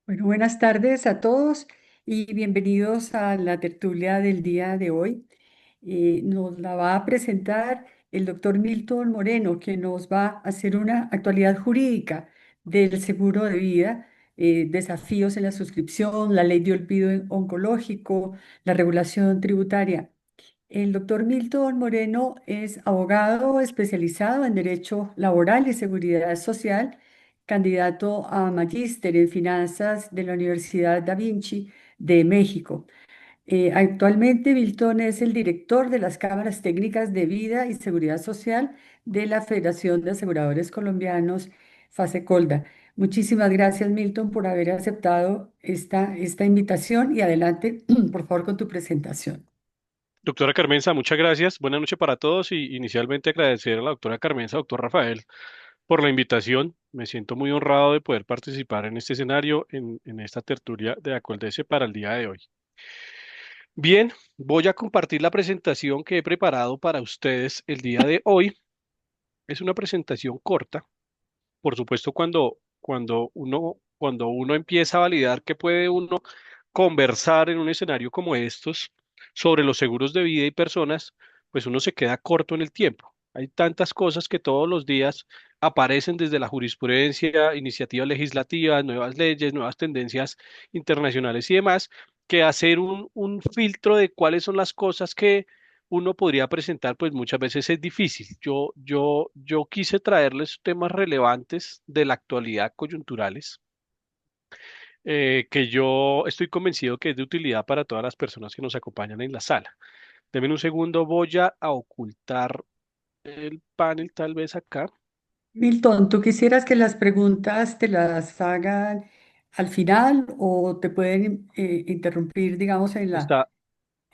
Bueno, buenas tardes a todos y bienvenidos a la tertulia del día de hoy. Nos la va a presentar el doctor Milton Moreno, que nos va a hacer una actualidad jurídica del seguro de vida, desafíos en la suscripción, la ley de olvido oncológico, la regulación tributaria. El doctor Milton Moreno es abogado especializado en Derecho Laboral y Seguridad Social, candidato a magíster en finanzas de la Universidad Da Vinci de México. Actualmente, Milton es el director de las cámaras técnicas de vida y seguridad social de la Federación de Aseguradores Colombianos, FASECOLDA. Muchísimas gracias, Milton, por haber aceptado esta invitación y adelante, por favor, con tu presentación. Doctora Carmenza, muchas gracias. Buenas noches para todos y inicialmente agradecer a la doctora Carmenza, doctor Rafael, por la invitación. Me siento muy honrado de poder participar en este escenario, en esta tertulia de Acuérdese para el día de hoy. Bien, voy a compartir la presentación que he preparado para ustedes el día de hoy. Es una presentación corta. Por supuesto, cuando uno empieza a validar que puede uno conversar en un escenario como estos sobre los seguros de vida y personas, pues uno se queda corto en el tiempo. Hay tantas cosas que todos los días aparecen desde la jurisprudencia, iniciativas legislativas, nuevas leyes, nuevas tendencias internacionales y demás, que hacer un filtro de cuáles son las cosas que uno podría presentar, pues muchas veces es difícil. Yo quise traerles temas relevantes de la actualidad coyunturales, que yo estoy convencido que es de utilidad para todas las personas que nos acompañan en la sala. Denme un segundo, voy a ocultar el panel tal vez acá. Milton, ¿tú quisieras que las preguntas te las hagan al final o te pueden interrumpir, digamos, Está,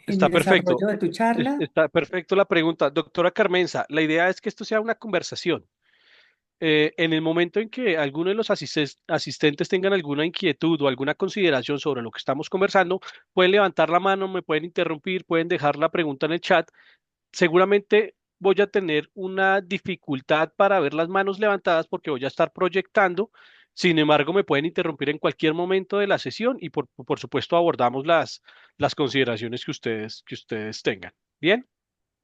en está el perfecto. desarrollo de tu charla? Está perfecto la pregunta. Doctora Carmenza, la idea es que esto sea una conversación. En el momento en que alguno de los asistentes tengan alguna inquietud o alguna consideración sobre lo que estamos conversando, pueden levantar la mano, me pueden interrumpir, pueden dejar la pregunta en el chat. Seguramente voy a tener una dificultad para ver las manos levantadas porque voy a estar proyectando. Sin embargo, me pueden interrumpir en cualquier momento de la sesión y por supuesto abordamos las consideraciones que ustedes tengan. Bien.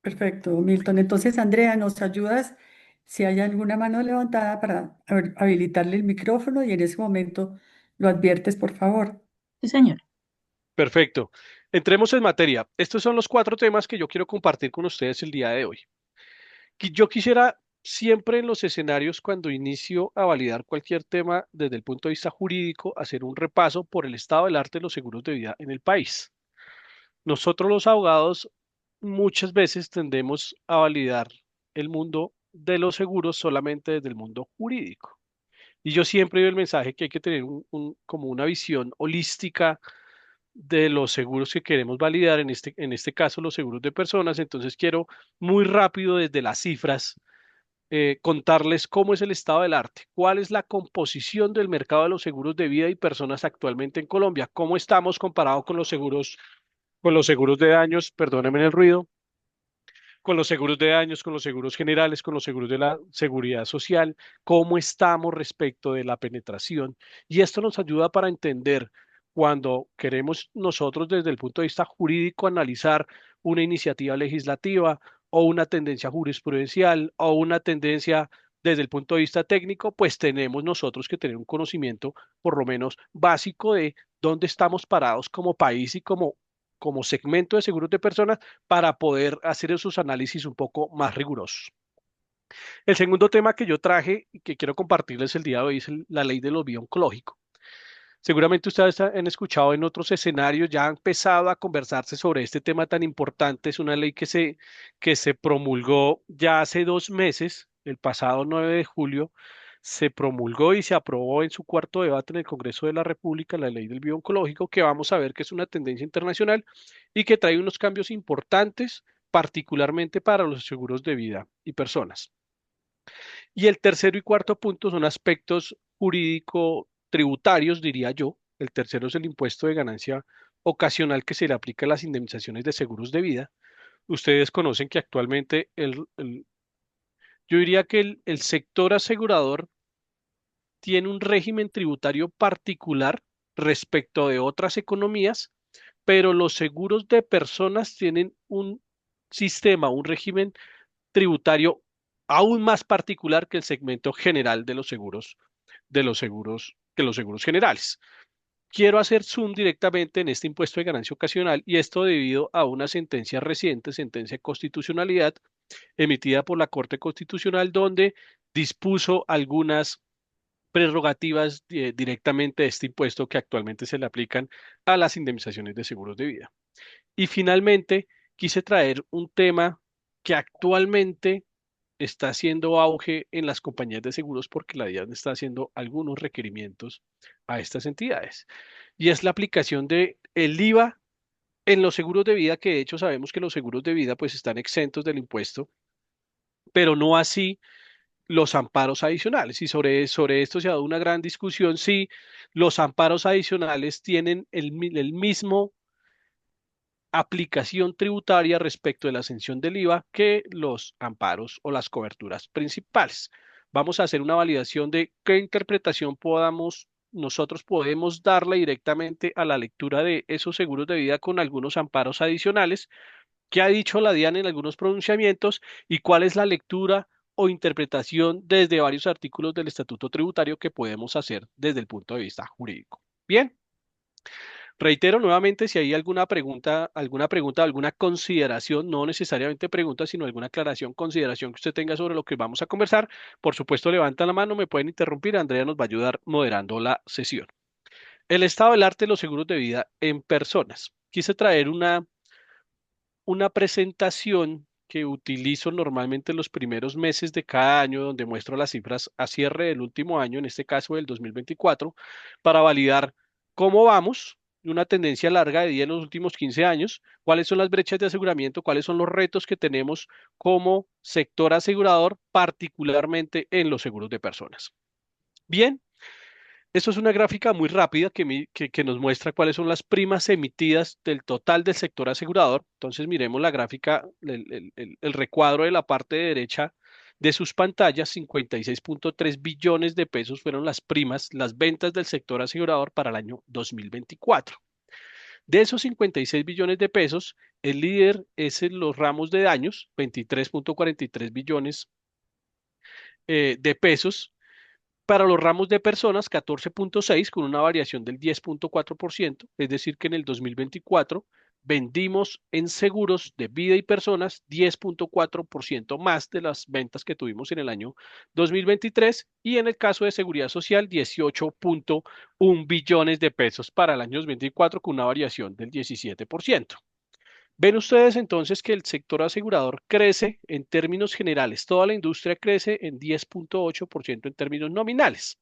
Perfecto, Milton. Entonces, Andrea, ¿nos ayudas si hay alguna mano levantada para habilitarle el micrófono y en ese momento lo adviertes, por favor? Sí, señor. Perfecto. Entremos en materia. Estos son los cuatro temas que yo quiero compartir con ustedes el día de hoy. Yo quisiera siempre en los escenarios, cuando inicio a validar cualquier tema desde el punto de vista jurídico, hacer un repaso por el estado del arte de los seguros de vida en el país. Nosotros los abogados muchas veces tendemos a validar el mundo de los seguros solamente desde el mundo jurídico. Y yo siempre doy el mensaje que hay que tener como una visión holística de los seguros que queremos validar, en este caso los seguros de personas. Entonces quiero muy rápido desde las cifras contarles cómo es el estado del arte, cuál es la composición del mercado de los seguros de vida y personas actualmente en Colombia, cómo estamos comparados con los seguros de daños, perdónenme el ruido, con los seguros de daños, con los seguros generales, con los seguros de la seguridad social, cómo estamos respecto de la penetración. Y esto nos ayuda para entender cuando queremos nosotros desde el punto de vista jurídico analizar una iniciativa legislativa o una tendencia jurisprudencial o una tendencia desde el punto de vista técnico, pues tenemos nosotros que tener un conocimiento por lo menos básico de dónde estamos parados como país y como segmento de seguros de personas para poder hacer esos análisis un poco más rigurosos. El segundo tema que yo traje y que quiero compartirles el día de hoy es la ley del olvido oncológico. Seguramente ustedes han escuchado en otros escenarios, ya ha empezado a conversarse sobre este tema tan importante. Es una ley que se promulgó ya hace 2 meses, el pasado 9 de julio, se promulgó y se aprobó en su cuarto debate en el Congreso de la República la ley del biooncológico, que vamos a ver que es una tendencia internacional y que trae unos cambios importantes, particularmente para los seguros de vida y personas. Y el tercero y cuarto punto son aspectos jurídico-tributarios, diría yo. El tercero es el impuesto de ganancia ocasional que se le aplica a las indemnizaciones de seguros de vida. Ustedes conocen que actualmente yo diría que el sector asegurador tiene un régimen tributario particular respecto de otras economías, pero los seguros de personas tienen un sistema, un régimen tributario aún más particular que el segmento general que los seguros generales. Quiero hacer zoom directamente en este impuesto de ganancia ocasional y esto debido a una sentencia reciente, sentencia de constitucionalidad emitida por la Corte Constitucional, donde dispuso algunas prerrogativas directamente de este impuesto que actualmente se le aplican a las indemnizaciones de seguros de vida. Y finalmente, quise traer un tema que actualmente está haciendo auge en las compañías de seguros porque la DIAN está haciendo algunos requerimientos a estas entidades. Y es la aplicación de el IVA en los seguros de vida, que de hecho sabemos que los seguros de vida pues están exentos del impuesto, pero no así los amparos adicionales. Y sobre esto se ha dado una gran discusión si los amparos adicionales tienen el mismo aplicación tributaria respecto de la ascensión del IVA que los amparos o las coberturas principales. Vamos a hacer una validación de qué interpretación nosotros podemos darle directamente a la lectura de esos seguros de vida con algunos amparos adicionales, qué ha dicho la DIAN en algunos pronunciamientos y cuál es la lectura o interpretación desde varios artículos del Estatuto Tributario que podemos hacer desde el punto de vista jurídico. Bien. Reitero nuevamente si hay alguna consideración, no necesariamente pregunta, sino alguna aclaración, consideración que usted tenga sobre lo que vamos a conversar. Por supuesto, levanta la mano, me pueden interrumpir. Andrea nos va a ayudar moderando la sesión. El estado del arte de los seguros de vida en personas. Quise traer una presentación que utilizo normalmente en los primeros meses de cada año, donde muestro las cifras a cierre del último año, en este caso del 2024, para validar cómo vamos, una tendencia larga de día en los últimos 15 años, cuáles son las brechas de aseguramiento, cuáles son los retos que tenemos como sector asegurador, particularmente en los seguros de personas. Bien, esto es una gráfica muy rápida que nos muestra cuáles son las primas emitidas del total del sector asegurador. Entonces, miremos la gráfica, el recuadro de la parte derecha de sus pantallas, 56.3 billones de pesos fueron las primas, las ventas del sector asegurador para el año 2024. De esos 56 billones de pesos, el líder es en los ramos de daños, 23.43 billones de pesos, para los ramos de personas, 14.6 con una variación del 10.4%, es decir, que en el 2024 vendimos en seguros de vida y personas 10.4% más de las ventas que tuvimos en el año 2023 y en el caso de seguridad social 18.1 billones de pesos para el año 2024 con una variación del 17%. Ven ustedes entonces que el sector asegurador crece en términos generales, toda la industria crece en 10.8% en términos nominales.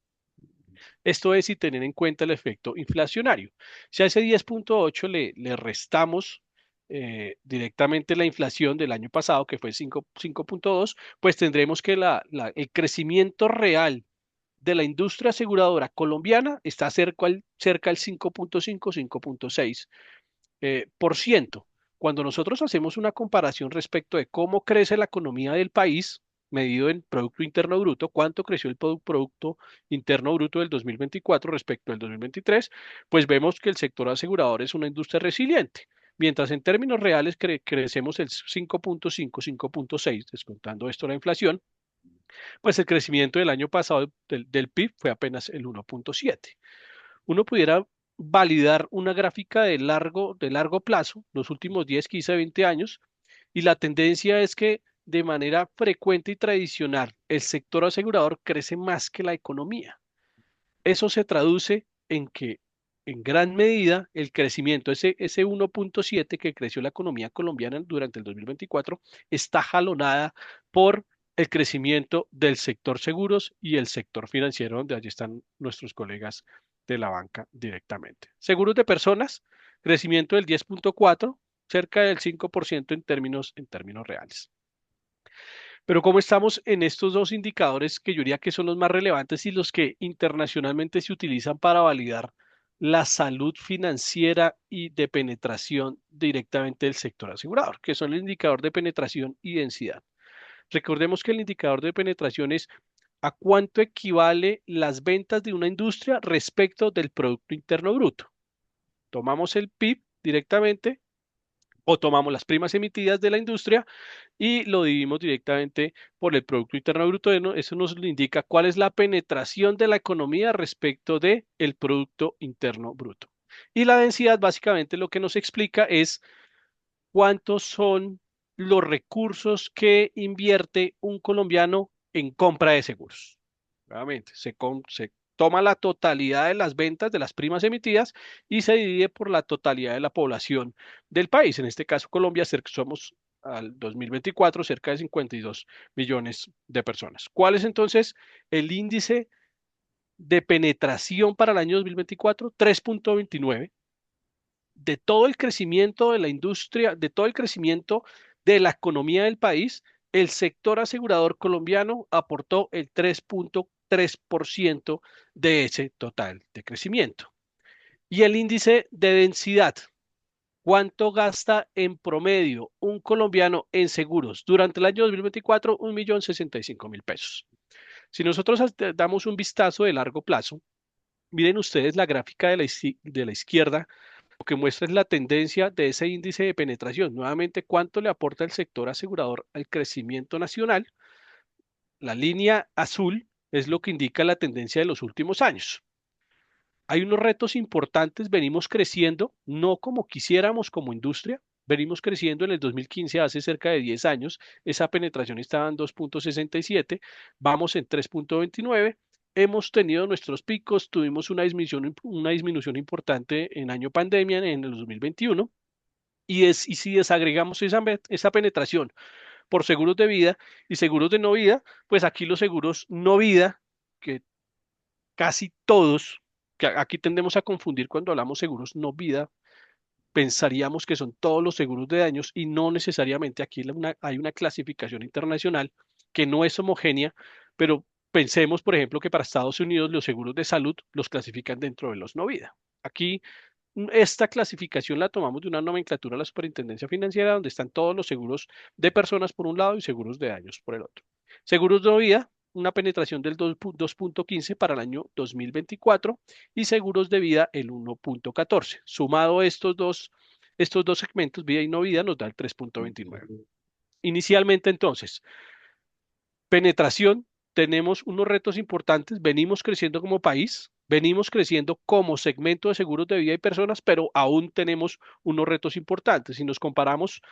Esto es sin tener en cuenta el efecto inflacionario. Si a ese 10.8 le restamos directamente la inflación del año pasado, que fue 5.2, pues tendremos que el crecimiento real de la industria aseguradora colombiana está cerca al 5.5, 5.6 por ciento. Cuando nosotros hacemos una comparación respecto de cómo crece la economía del país, medido en Producto Interno Bruto, cuánto creció el Producto Interno Bruto del 2024 respecto al 2023, pues vemos que el sector asegurador es una industria resiliente. Mientras en términos reales crecemos el 5.5, 5.6, descontando esto la inflación, pues el crecimiento del año pasado del PIB fue apenas el 1.7. Uno pudiera validar una gráfica de largo plazo, los últimos 10, 15, 20 años, y la tendencia es que de manera frecuente y tradicional el sector asegurador crece más que la economía. Eso se traduce en que en gran medida el crecimiento, ese 1.7 que creció la economía colombiana durante el 2024, está jalonada por el crecimiento del sector seguros y el sector financiero, donde allí están nuestros colegas de la banca directamente. Seguros de personas, crecimiento del 10.4, cerca del 5% en términos reales. Pero como estamos en estos dos indicadores que yo diría que son los más relevantes y los que internacionalmente se utilizan para validar la salud financiera y de penetración directamente del sector asegurador, que son el indicador de penetración y densidad. Recordemos que el indicador de penetración es ¿A cuánto equivale las ventas de una industria respecto del Producto Interno Bruto? Tomamos el PIB directamente o tomamos las primas emitidas de la industria y lo dividimos directamente por el Producto Interno Bruto. Eso nos indica cuál es la penetración de la economía respecto de el Producto Interno Bruto. Y la densidad básicamente lo que nos explica es cuántos son los recursos que invierte un colombiano en compra de seguros. Nuevamente, se toma la totalidad de las ventas de las primas emitidas y se divide por la totalidad de la población del país. En este caso, Colombia, somos al 2024 cerca de 52 millones de personas. ¿Cuál es entonces el índice de penetración para el año 2024? 3.29 de todo el crecimiento de la industria, de todo el crecimiento de la economía del país, el sector asegurador colombiano aportó el 3.3% de ese total de crecimiento. Y el índice de densidad, ¿cuánto gasta en promedio un colombiano en seguros durante el año 2024? 1.065.000 pesos. Si nosotros damos un vistazo de largo plazo, miren ustedes la gráfica de la izquierda, lo que muestra es la tendencia de ese índice de penetración. Nuevamente, cuánto le aporta el sector asegurador al crecimiento nacional. La línea azul es lo que indica la tendencia de los últimos años. Hay unos retos importantes, venimos creciendo, no como quisiéramos como industria, venimos creciendo en el 2015, hace cerca de 10 años, esa penetración estaba en 2.67, vamos en 3.29, hemos tenido nuestros picos, tuvimos una disminución importante en año pandemia en el 2021, y si desagregamos esa penetración por seguros de vida y seguros de no vida, pues aquí los seguros no vida, que casi todos, que aquí tendemos a confundir cuando hablamos seguros no vida, pensaríamos que son todos los seguros de daños y no necesariamente. Aquí hay una clasificación internacional que no es homogénea, pero pensemos, por ejemplo, que para Estados Unidos los seguros de salud los clasifican dentro de los no vida. Aquí esta clasificación la tomamos de una nomenclatura de la Superintendencia Financiera, donde están todos los seguros de personas por un lado y seguros de daños por el otro. Seguros de vida, una penetración del 2.15 para el año 2024 y seguros de vida el 1.14. Sumado estos dos segmentos, vida y no vida, nos da el 3.29. Inicialmente entonces, penetración, tenemos unos retos importantes, venimos creciendo como país, venimos creciendo como segmento de seguros de vida y personas, pero aún tenemos unos retos importantes. Si nos comparamos,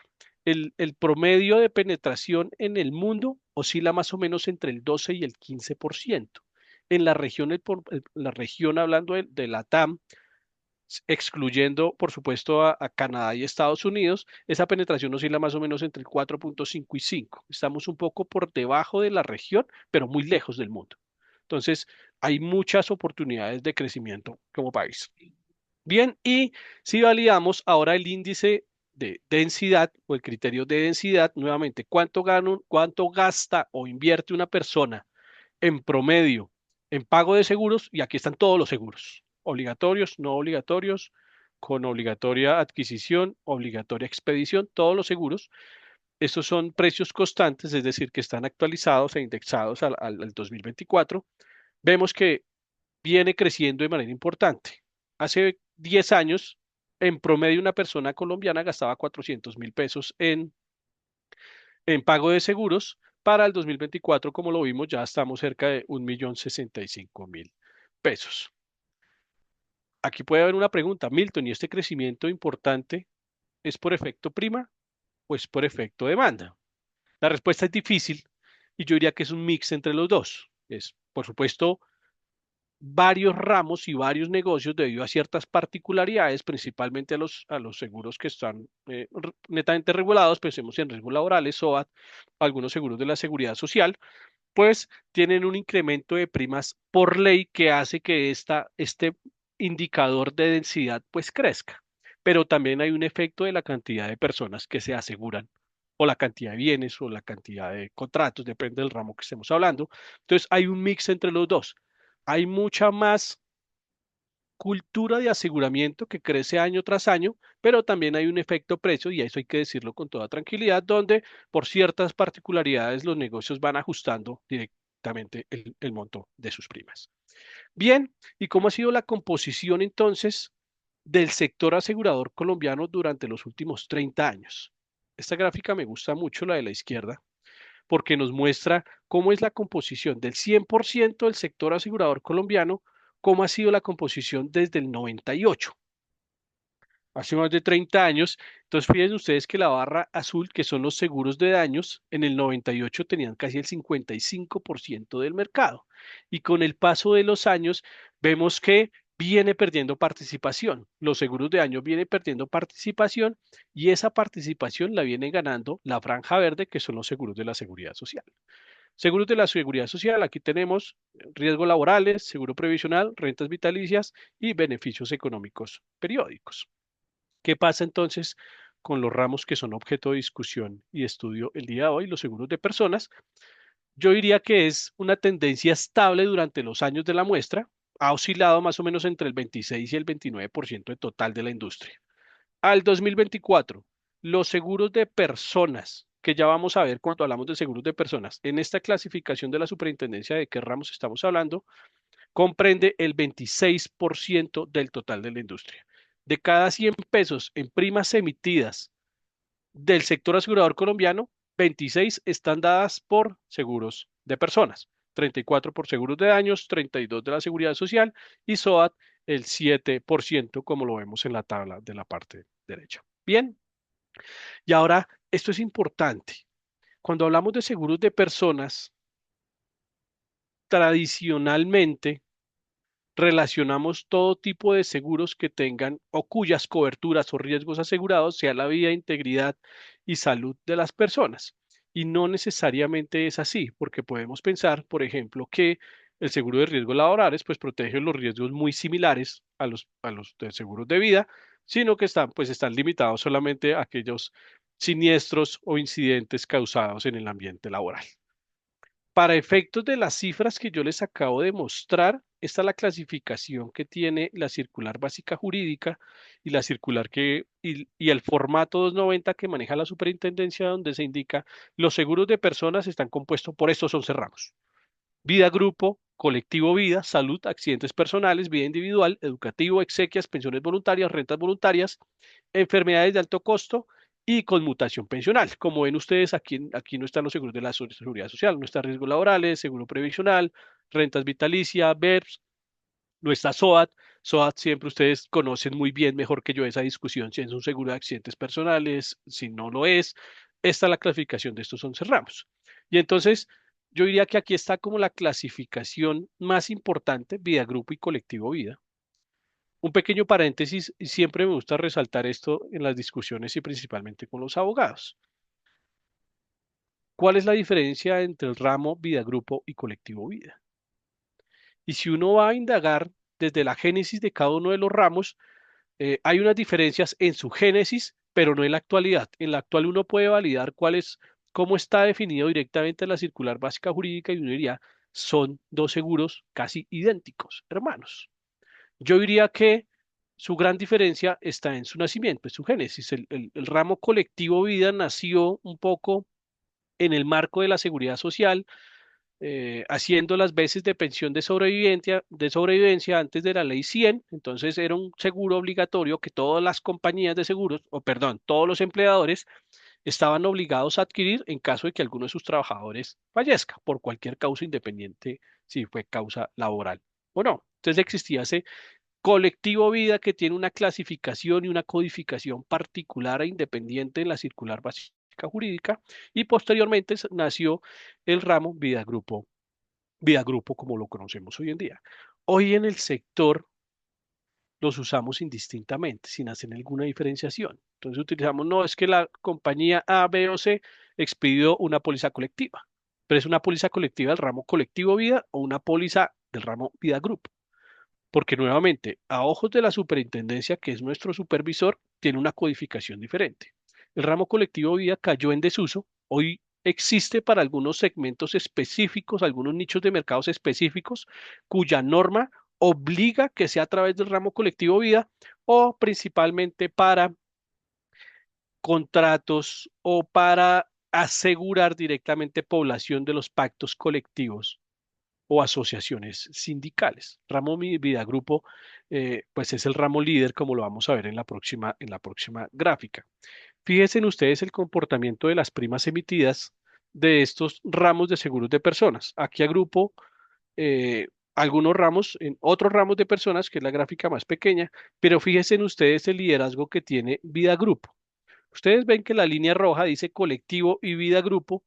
el promedio de penetración en el mundo oscila más o menos entre el 12 y el 15%. En la región hablando de la TAM, excluyendo, por supuesto, a Canadá y Estados Unidos, esa penetración oscila más o menos entre el 4.5 y 5. Estamos un poco por debajo de la región, pero muy lejos del mundo. Entonces, hay muchas oportunidades de crecimiento como país. Bien, y si validamos ahora el índice de densidad o el criterio de densidad, nuevamente, cuánto gasta o invierte una persona en promedio en pago de seguros, y aquí están todos los seguros, obligatorios, no obligatorios, con obligatoria adquisición, obligatoria expedición, todos los seguros. Estos son precios constantes, es decir, que están actualizados e indexados al 2024. Vemos que viene creciendo de manera importante. Hace 10 años, en promedio, una persona colombiana gastaba 400.000 pesos en pago de seguros. Para el 2024, como lo vimos, ya estamos cerca de 1.065.000 pesos. Aquí puede haber una pregunta, Milton, ¿y este crecimiento importante es por efecto prima o es por efecto demanda? La respuesta es difícil y yo diría que es un mix entre los dos. Es, por supuesto, varios ramos y varios negocios debido a ciertas particularidades, principalmente a los seguros que están netamente regulados, pensemos en riesgos laborales, SOAT, algunos seguros de la seguridad social, pues tienen un incremento de primas por ley que hace que este indicador de densidad pues crezca. Pero también hay un efecto de la cantidad de personas que se aseguran o la cantidad de bienes o la cantidad de contratos, depende del ramo que estemos hablando. Entonces hay un mix entre los dos. Hay mucha más cultura de aseguramiento que crece año tras año, pero también hay un efecto precio, y eso hay que decirlo con toda tranquilidad, donde por ciertas particularidades los negocios van ajustando directamente el monto de sus primas. Bien, ¿y cómo ha sido la composición entonces del sector asegurador colombiano durante los últimos 30 años? Esta gráfica me gusta mucho, la de la izquierda, porque nos muestra cómo es la composición del 100% del sector asegurador colombiano, cómo ha sido la composición desde el 98, hace más de 30 años. Entonces, fíjense ustedes que la barra azul, que son los seguros de daños, en el 98 tenían casi el 55% del mercado. Y con el paso de los años, vemos que viene perdiendo participación. Los seguros de daños vienen perdiendo participación y esa participación la viene ganando la franja verde, que son los seguros de la seguridad social. Seguros de la seguridad social, aquí tenemos riesgos laborales, seguro previsional, rentas vitalicias y beneficios económicos periódicos. ¿Qué pasa entonces con los ramos que son objeto de discusión y estudio el día de hoy, los seguros de personas? Yo diría que es una tendencia estable durante los años de la muestra, ha oscilado más o menos entre el 26 y el 29% de total de la industria. Al 2024, los seguros de personas, que ya vamos a ver cuando hablamos de seguros de personas, en esta clasificación de la superintendencia de qué ramos estamos hablando, comprende el 26% del total de la industria. De cada 100 pesos en primas emitidas del sector asegurador colombiano, 26 están dadas por seguros de personas, 34 por seguros de daños, 32 de la seguridad social y SOAT el 7%, como lo vemos en la tabla de la parte derecha. Bien, y ahora esto es importante. Cuando hablamos de seguros de personas, tradicionalmente relacionamos todo tipo de seguros que tengan o cuyas coberturas o riesgos asegurados sea la vida, integridad y salud de las personas. Y no necesariamente es así, porque podemos pensar, por ejemplo, que el seguro de riesgos laborales pues protege los riesgos muy similares a los de seguros de vida, sino que están limitados solamente a aquellos siniestros o incidentes causados en el ambiente laboral. Para efectos de las cifras que yo les acabo de mostrar, esta es la clasificación que tiene la circular básica jurídica y la circular y el formato 290 que maneja la superintendencia, donde se indica los seguros de personas están compuestos por estos 11 ramos: vida grupo, colectivo vida, salud, accidentes personales, vida individual, educativo, exequias, pensiones voluntarias, rentas voluntarias, enfermedades de alto costo y conmutación pensional. Como ven ustedes, aquí no están los seguros de la seguridad social, no está riesgos laborales, seguro previsional, rentas vitalicias, BEPS, no está SOAT. SOAT siempre ustedes conocen muy bien, mejor que yo, esa discusión, si es un seguro de accidentes personales, si no lo es. Esta es la clasificación de estos 11 ramos. Y entonces, yo diría que aquí está como la clasificación más importante: vida, grupo y colectivo vida. Un pequeño paréntesis, y siempre me gusta resaltar esto en las discusiones y principalmente con los abogados. ¿Cuál es la diferencia entre el ramo vida, grupo y colectivo vida? Y si uno va a indagar desde la génesis de cada uno de los ramos, hay unas diferencias en su génesis, pero no en la actualidad. En la actual uno puede validar cómo está definido directamente en la circular básica jurídica y uno diría, son dos seguros casi idénticos, hermanos. Yo diría que su gran diferencia está en su nacimiento, en su génesis. El ramo colectivo vida nació un poco en el marco de la seguridad social, haciendo las veces de pensión de sobrevivencia antes de la ley 100. Entonces era un seguro obligatorio que todas las compañías de seguros, o perdón, todos los empleadores estaban obligados a adquirir en caso de que alguno de sus trabajadores fallezca por cualquier causa, independiente si fue causa laboral o no. Entonces existía ese colectivo vida que tiene una clasificación y una codificación particular e independiente en la circular básica jurídica, y posteriormente nació el ramo vida grupo como lo conocemos hoy en día. Hoy en el sector los usamos indistintamente, sin hacer ninguna diferenciación. Entonces utilizamos, no es que la compañía A, B o C expidió una póliza colectiva, pero es una póliza colectiva del ramo colectivo vida o una póliza del ramo vida grupo, porque nuevamente, a ojos de la superintendencia, que es nuestro supervisor, tiene una codificación diferente. El ramo colectivo vida cayó en desuso. Hoy existe para algunos segmentos específicos, algunos nichos de mercados específicos, cuya norma obliga que sea a través del ramo colectivo vida o principalmente para contratos o para asegurar directamente población de los pactos colectivos o asociaciones sindicales. Ramo Vida Grupo, pues es el ramo líder, como lo vamos a ver en la próxima gráfica. Fíjense en ustedes el comportamiento de las primas emitidas de estos ramos de seguros de personas. Aquí agrupo algunos ramos en otros ramos de personas, que es la gráfica más pequeña, pero fíjense en ustedes el liderazgo que tiene Vida Grupo. Ustedes ven que la línea roja dice colectivo y Vida Grupo.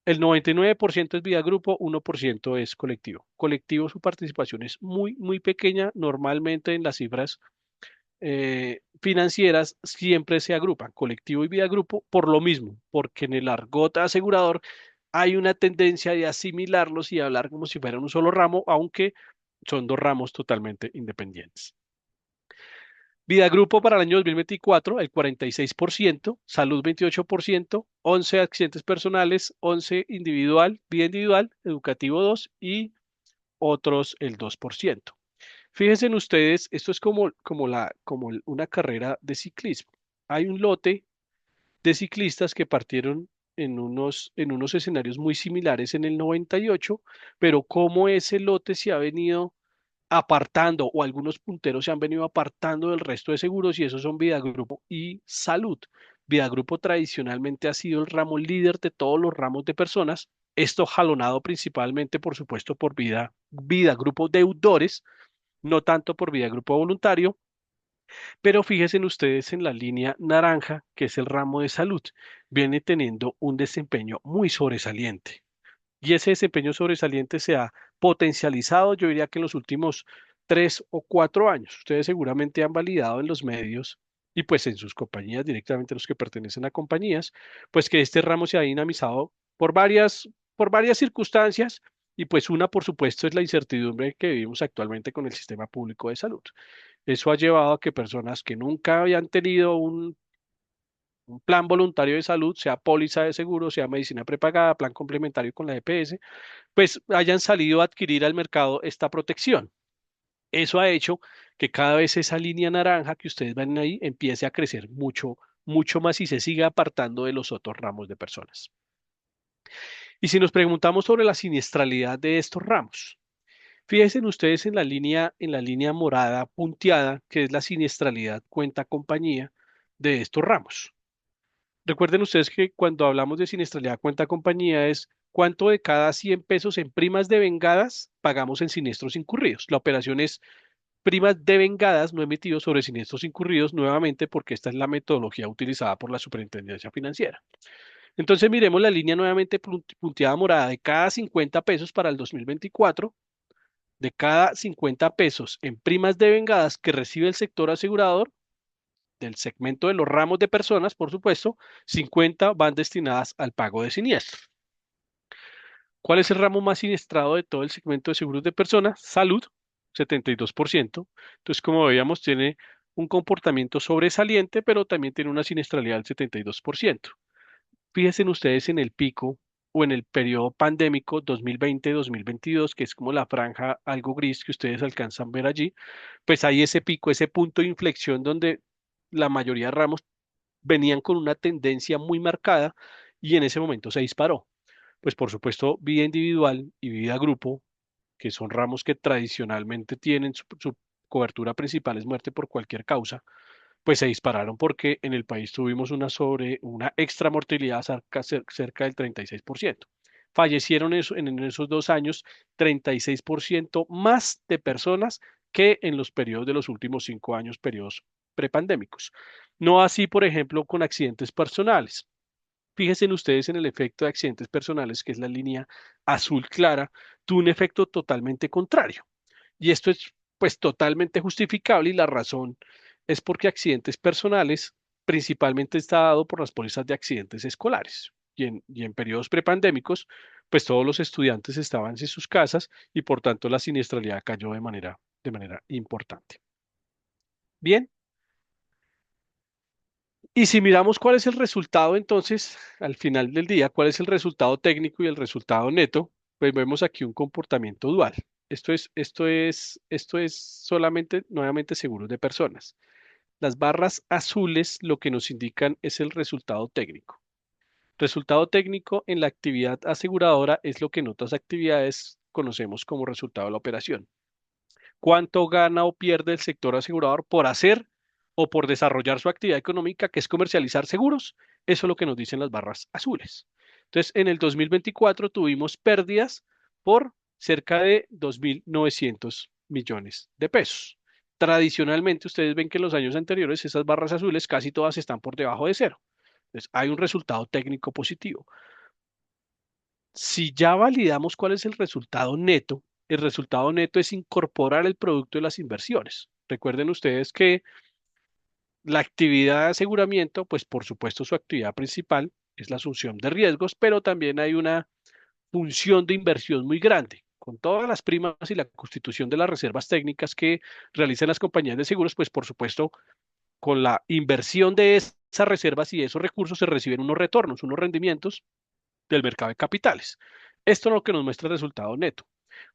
El 99% es Vida Grupo, 1% es colectivo. Colectivo, su participación es muy, muy pequeña. Normalmente en las cifras financieras siempre se agrupan colectivo y Vida Grupo por lo mismo, porque en el argot asegurador hay una tendencia de asimilarlos y hablar como si fueran un solo ramo, aunque son dos ramos totalmente independientes. Vida Grupo para el año 2024, el 46%, Salud 28%, 11 accidentes personales, 11 individual, Vida Individual, Educativo 2 y otros el 2%. Fíjense en ustedes, esto es como una carrera de ciclismo. Hay un lote de ciclistas que partieron en unos escenarios muy similares en el 98, pero cómo ese lote se ha venido apartando o algunos punteros se han venido apartando del resto de seguros y esos son Vida Grupo y Salud. Vida Grupo tradicionalmente ha sido el ramo líder de todos los ramos de personas, esto jalonado principalmente, por supuesto, por Vida Grupo Deudores, no tanto por Vida Grupo Voluntario, pero fíjense en ustedes en la línea naranja, que es el ramo de salud, viene teniendo un desempeño muy sobresaliente. Y ese desempeño sobresaliente se ha potencializado, yo diría que en los últimos 3 o 4 años. Ustedes seguramente han validado en los medios y pues en sus compañías, directamente los que pertenecen a compañías, pues que este ramo se ha dinamizado por varias circunstancias y pues una, por supuesto, es la incertidumbre que vivimos actualmente con el sistema público de salud. Eso ha llevado a que personas que nunca habían tenido un plan voluntario de salud, sea póliza de seguro, sea medicina prepagada, plan complementario con la EPS, pues hayan salido a adquirir al mercado esta protección. Eso ha hecho que cada vez esa línea naranja que ustedes ven ahí empiece a crecer mucho, mucho más y se siga apartando de los otros ramos de personas. Y si nos preguntamos sobre la siniestralidad de estos ramos, fíjense ustedes en la línea morada punteada, que es la siniestralidad cuenta compañía de estos ramos. Recuerden ustedes que cuando hablamos de siniestralidad cuenta compañía es cuánto de cada 100 pesos en primas devengadas pagamos en siniestros incurridos. La operación es primas devengadas no emitidos sobre siniestros incurridos nuevamente porque esta es la metodología utilizada por la Superintendencia Financiera. Entonces miremos la línea nuevamente punteada morada de cada 50 pesos para el 2024, de cada 50 pesos en primas devengadas que recibe el sector asegurador, del segmento de los ramos de personas, por supuesto, 50 van destinadas al pago de siniestro. ¿Cuál es el ramo más siniestrado de todo el segmento de seguros de personas? Salud, 72%. Entonces, como veíamos, tiene un comportamiento sobresaliente, pero también tiene una siniestralidad del 72%. Fíjense ustedes en el pico o en el periodo pandémico 2020-2022, que es como la franja algo gris que ustedes alcanzan a ver allí, pues hay ese pico, ese punto de inflexión donde la mayoría de ramos venían con una tendencia muy marcada y en ese momento se disparó. Pues por supuesto, vida individual y vida grupo, que son ramos que tradicionalmente tienen su cobertura principal es muerte por cualquier causa, pues se dispararon porque en el país tuvimos una extra mortalidad cerca del 36%. Fallecieron en esos 2 años 36% más de personas que en los periodos de los últimos 5 años, periodos prepandémicos. No así, por ejemplo, con accidentes personales. Fíjense en ustedes en el efecto de accidentes personales, que es la línea azul clara, tuvo un efecto totalmente contrario. Y esto es pues totalmente justificable y la razón es porque accidentes personales principalmente está dado por las pólizas de accidentes escolares. Y en periodos prepandémicos, pues todos los estudiantes estaban en sus casas y por tanto la siniestralidad cayó de manera importante. Bien, y si miramos cuál es el resultado entonces, al final del día, cuál es el resultado técnico y el resultado neto, pues vemos aquí un comportamiento dual. Esto es solamente, nuevamente, seguros de personas. Las barras azules lo que nos indican es el resultado técnico. Resultado técnico en la actividad aseguradora es lo que en otras actividades conocemos como resultado de la operación. ¿Cuánto gana o pierde el sector asegurador por hacer o por desarrollar su actividad económica, que es comercializar seguros? Eso es lo que nos dicen las barras azules. Entonces, en el 2024 tuvimos pérdidas por cerca de 2.900 millones de pesos. Tradicionalmente, ustedes ven que en los años anteriores esas barras azules casi todas están por debajo de cero. Entonces, hay un resultado técnico positivo. Si ya validamos cuál es el resultado neto es incorporar el producto de las inversiones. Recuerden ustedes que la actividad de aseguramiento, pues por supuesto su actividad principal es la asunción de riesgos, pero también hay una función de inversión muy grande. Con todas las primas y la constitución de las reservas técnicas que realizan las compañías de seguros, pues por supuesto, con la inversión de esas reservas y esos recursos se reciben unos retornos, unos rendimientos del mercado de capitales. Esto es lo que nos muestra el resultado neto.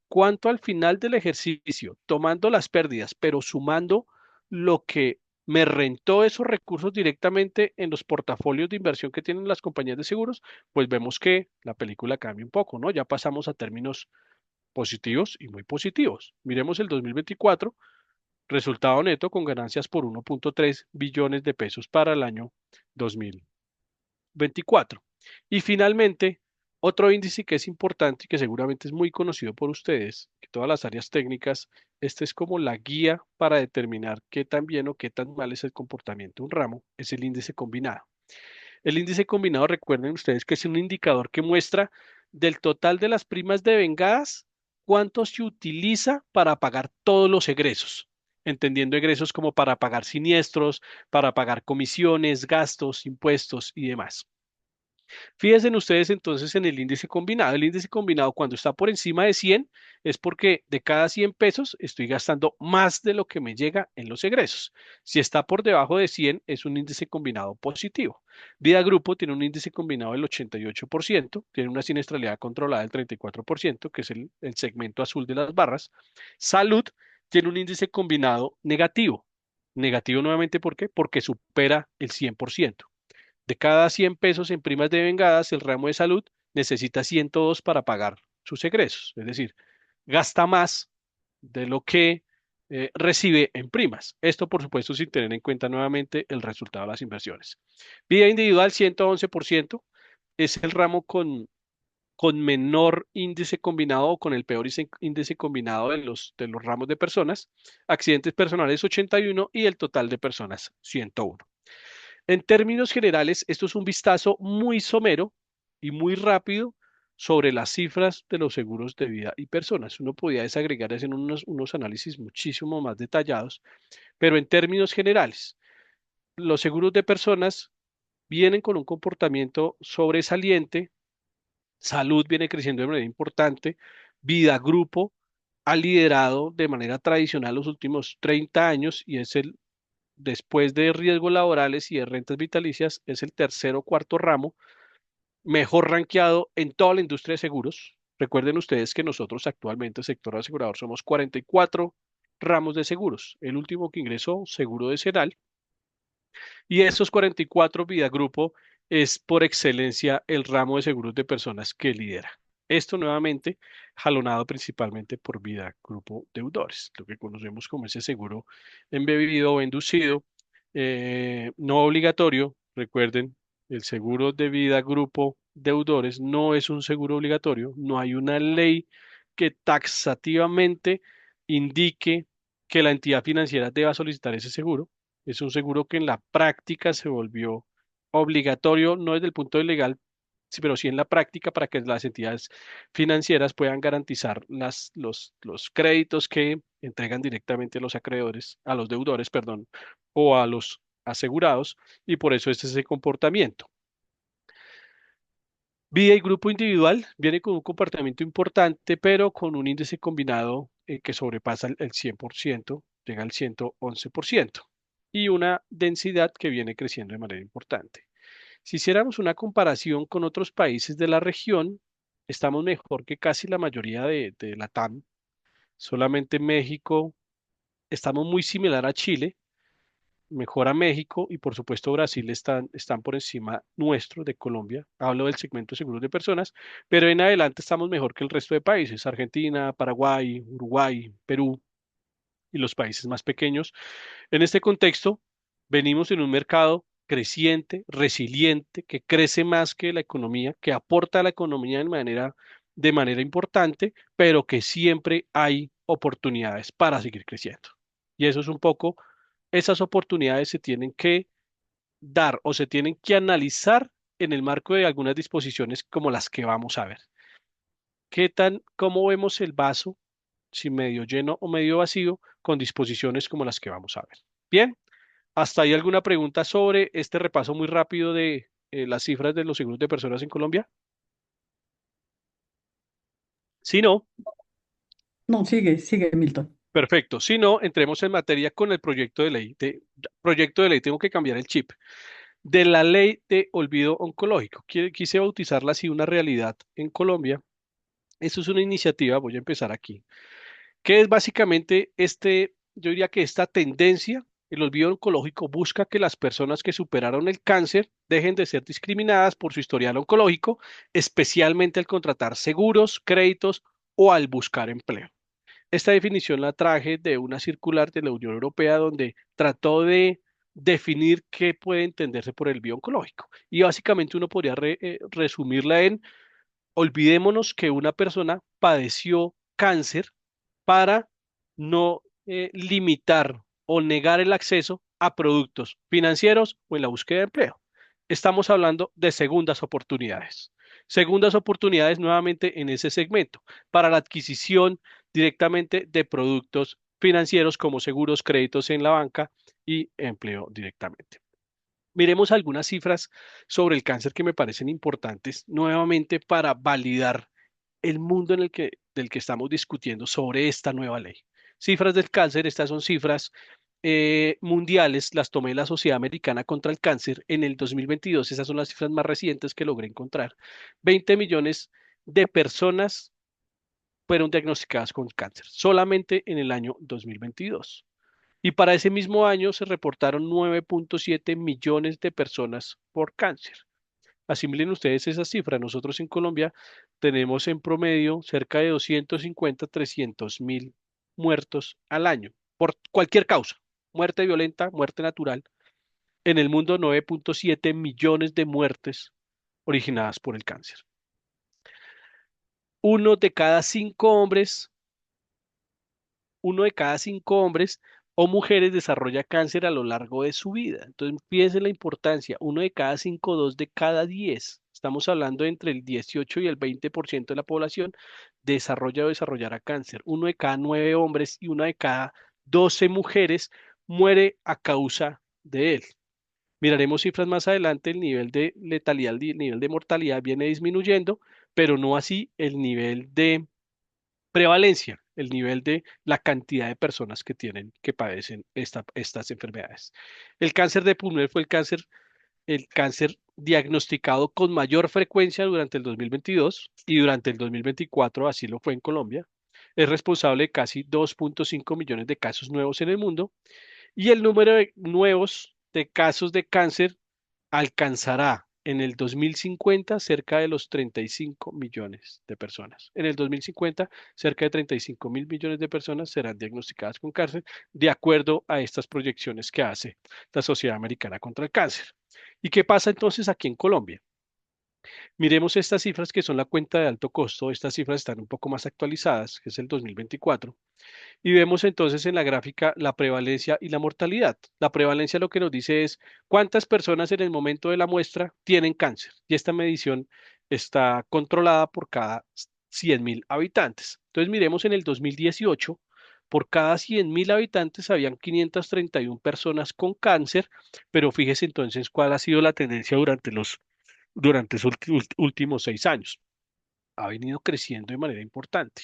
Cuanto al final del ejercicio, tomando las pérdidas, pero sumando lo que me rentó esos recursos directamente en los portafolios de inversión que tienen las compañías de seguros, pues vemos que la película cambia un poco, ¿no? Ya pasamos a términos positivos y muy positivos. Miremos el 2024, resultado neto con ganancias por 1.3 billones de pesos para el año 2024. Y finalmente, otro índice que es importante y que seguramente es muy conocido por ustedes, que todas las áreas técnicas, este es como la guía para determinar qué tan bien o qué tan mal es el comportamiento de un ramo, es el índice combinado. El índice combinado, recuerden ustedes que es un indicador que muestra del total de las primas devengadas, cuánto se utiliza para pagar todos los egresos, entendiendo egresos como para pagar siniestros, para pagar comisiones, gastos, impuestos y demás. Fíjense ustedes entonces en el índice combinado. El índice combinado cuando está por encima de 100 es porque de cada 100 pesos estoy gastando más de lo que me llega en los egresos. Si está por debajo de 100 es un índice combinado positivo. Vida Grupo tiene un índice combinado del 88%, tiene una siniestralidad controlada del 34%, que es el segmento azul de las barras. Salud tiene un índice combinado negativo. Negativo nuevamente, ¿por qué? Porque supera el 100%. De cada 100 pesos en primas de vengadas, el ramo de salud necesita 102 para pagar sus egresos. Es decir, gasta más de lo que recibe en primas. Esto, por supuesto, sin tener en cuenta nuevamente el resultado de las inversiones. Vida individual, 111%, es el ramo con menor índice combinado o con el peor índice combinado de los ramos de personas. Accidentes personales, 81 y el total de personas, 101. En términos generales, esto es un vistazo muy somero y muy rápido sobre las cifras de los seguros de vida y personas. Uno podía desagregar hacer unos análisis muchísimo más detallados, pero en términos generales, los seguros de personas vienen con un comportamiento sobresaliente, salud viene creciendo de manera importante, vida grupo ha liderado de manera tradicional los últimos 30 años y es después de riesgos laborales y de rentas vitalicias, es el tercer o cuarto ramo mejor rankeado en toda la industria de seguros. Recuerden ustedes que nosotros actualmente, el sector asegurador, somos 44 ramos de seguros. El último que ingresó, seguro de Sedal, y esos 44 Vida Grupo es por excelencia el ramo de seguros de personas que lidera. Esto nuevamente jalonado principalmente por Vida Grupo Deudores, lo que conocemos como ese seguro embebido o inducido, no obligatorio. Recuerden, el seguro de Vida Grupo Deudores no es un seguro obligatorio, no hay una ley que taxativamente indique que la entidad financiera deba solicitar ese seguro. Es un seguro que en la práctica se volvió obligatorio, no desde el punto de legal, sí, pero sí en la práctica para que las entidades financieras puedan garantizar los créditos que entregan directamente a los acreedores, a los deudores, perdón, o a los asegurados, y por eso es ese comportamiento. Vida y grupo individual viene con un comportamiento importante, pero con un índice combinado que sobrepasa el 100%, llega al 111%, y una densidad que viene creciendo de manera importante. Si hiciéramos una comparación con otros países de la región, estamos mejor que casi la mayoría de la TAM. Solamente México, estamos muy similar a Chile, mejora México y por supuesto Brasil están por encima nuestro de Colombia. Hablo del segmento de seguros de personas, pero en adelante estamos mejor que el resto de países, Argentina, Paraguay, Uruguay, Perú y los países más pequeños. En este contexto, venimos en un mercado creciente, resiliente, que crece más que la economía, que aporta a la economía de manera importante, pero que siempre hay oportunidades para seguir creciendo. Y eso es un poco, esas oportunidades se tienen que dar o se tienen que analizar en el marco de algunas disposiciones como las que vamos a ver. ¿Cómo vemos el vaso, si medio lleno o medio vacío, con disposiciones como las que vamos a ver? Bien. ¿Hasta ahí alguna pregunta sobre este repaso muy rápido de las cifras de los seguros de personas en Colombia? Si no, No, sigue, sigue, Milton. perfecto. Si no, entremos en materia con el proyecto de ley. Proyecto de ley, tengo que cambiar el chip. De la ley de olvido oncológico. Quise bautizarla así una realidad en Colombia. Eso es una iniciativa, voy a empezar aquí, que es básicamente yo diría que esta tendencia, el olvido oncológico busca que las personas que superaron el cáncer dejen de ser discriminadas por su historial oncológico, especialmente al contratar seguros, créditos o al buscar empleo. Esta definición la traje de una circular de la Unión Europea donde trató de definir qué puede entenderse por el oncológico. Y básicamente uno podría resumirla en: olvidémonos que una persona padeció cáncer para no limitar o negar el acceso a productos financieros o en la búsqueda de empleo. Estamos hablando de segundas oportunidades. Segundas oportunidades nuevamente en ese segmento para la adquisición directamente de productos financieros como seguros, créditos en la banca y empleo directamente. Miremos algunas cifras sobre el cáncer que me parecen importantes nuevamente para validar el mundo del que estamos discutiendo sobre esta nueva ley. Cifras del cáncer, estas son cifras mundiales, las tomé de la Sociedad Americana contra el Cáncer en el 2022, esas son las cifras más recientes que logré encontrar. 20 millones de personas fueron diagnosticadas con cáncer solamente en el año 2022. Y para ese mismo año se reportaron 9.7 millones de personas por cáncer. Asimilen ustedes esa cifra. Nosotros en Colombia tenemos en promedio cerca de 250, 300 mil muertos al año por cualquier causa, muerte violenta, muerte natural. En el mundo, 9.7 millones de muertes originadas por el cáncer. Uno de cada cinco hombres uno de cada cinco hombres o mujeres desarrolla cáncer a lo largo de su vida. Entonces, fíjense la importancia, uno de cada cinco, dos de cada 10. Estamos hablando entre el 18 y el 20% de la población desarrolla o desarrollará cáncer. Uno de cada nueve hombres y una de cada 12 mujeres muere a causa de él. Miraremos cifras más adelante, el nivel de letalidad, el nivel de mortalidad viene disminuyendo, pero no así el nivel de prevalencia, el nivel de la cantidad de personas que padecen estas enfermedades. El cáncer de pulmón fue el cáncer diagnosticado con mayor frecuencia durante el 2022 y durante el 2024, así lo fue en Colombia. Es responsable de casi 2.5 millones de casos nuevos en el mundo y el número de nuevos de casos de cáncer alcanzará en el 2050 cerca de los 35 millones de personas. En el 2050, cerca de 35 mil millones de personas serán diagnosticadas con cáncer, de acuerdo a estas proyecciones que hace la Sociedad Americana contra el Cáncer. ¿Y qué pasa entonces aquí en Colombia? Miremos estas cifras que son la cuenta de alto costo. Estas cifras están un poco más actualizadas, que es el 2024. Y vemos entonces en la gráfica la prevalencia y la mortalidad. La prevalencia lo que nos dice es cuántas personas en el momento de la muestra tienen cáncer. Y esta medición está controlada por cada 100.000 habitantes. Entonces miremos en el 2018, por cada 100.000 habitantes habían 531 personas con cáncer, pero fíjese entonces cuál ha sido la tendencia durante esos últimos 6 años. Ha venido creciendo de manera importante.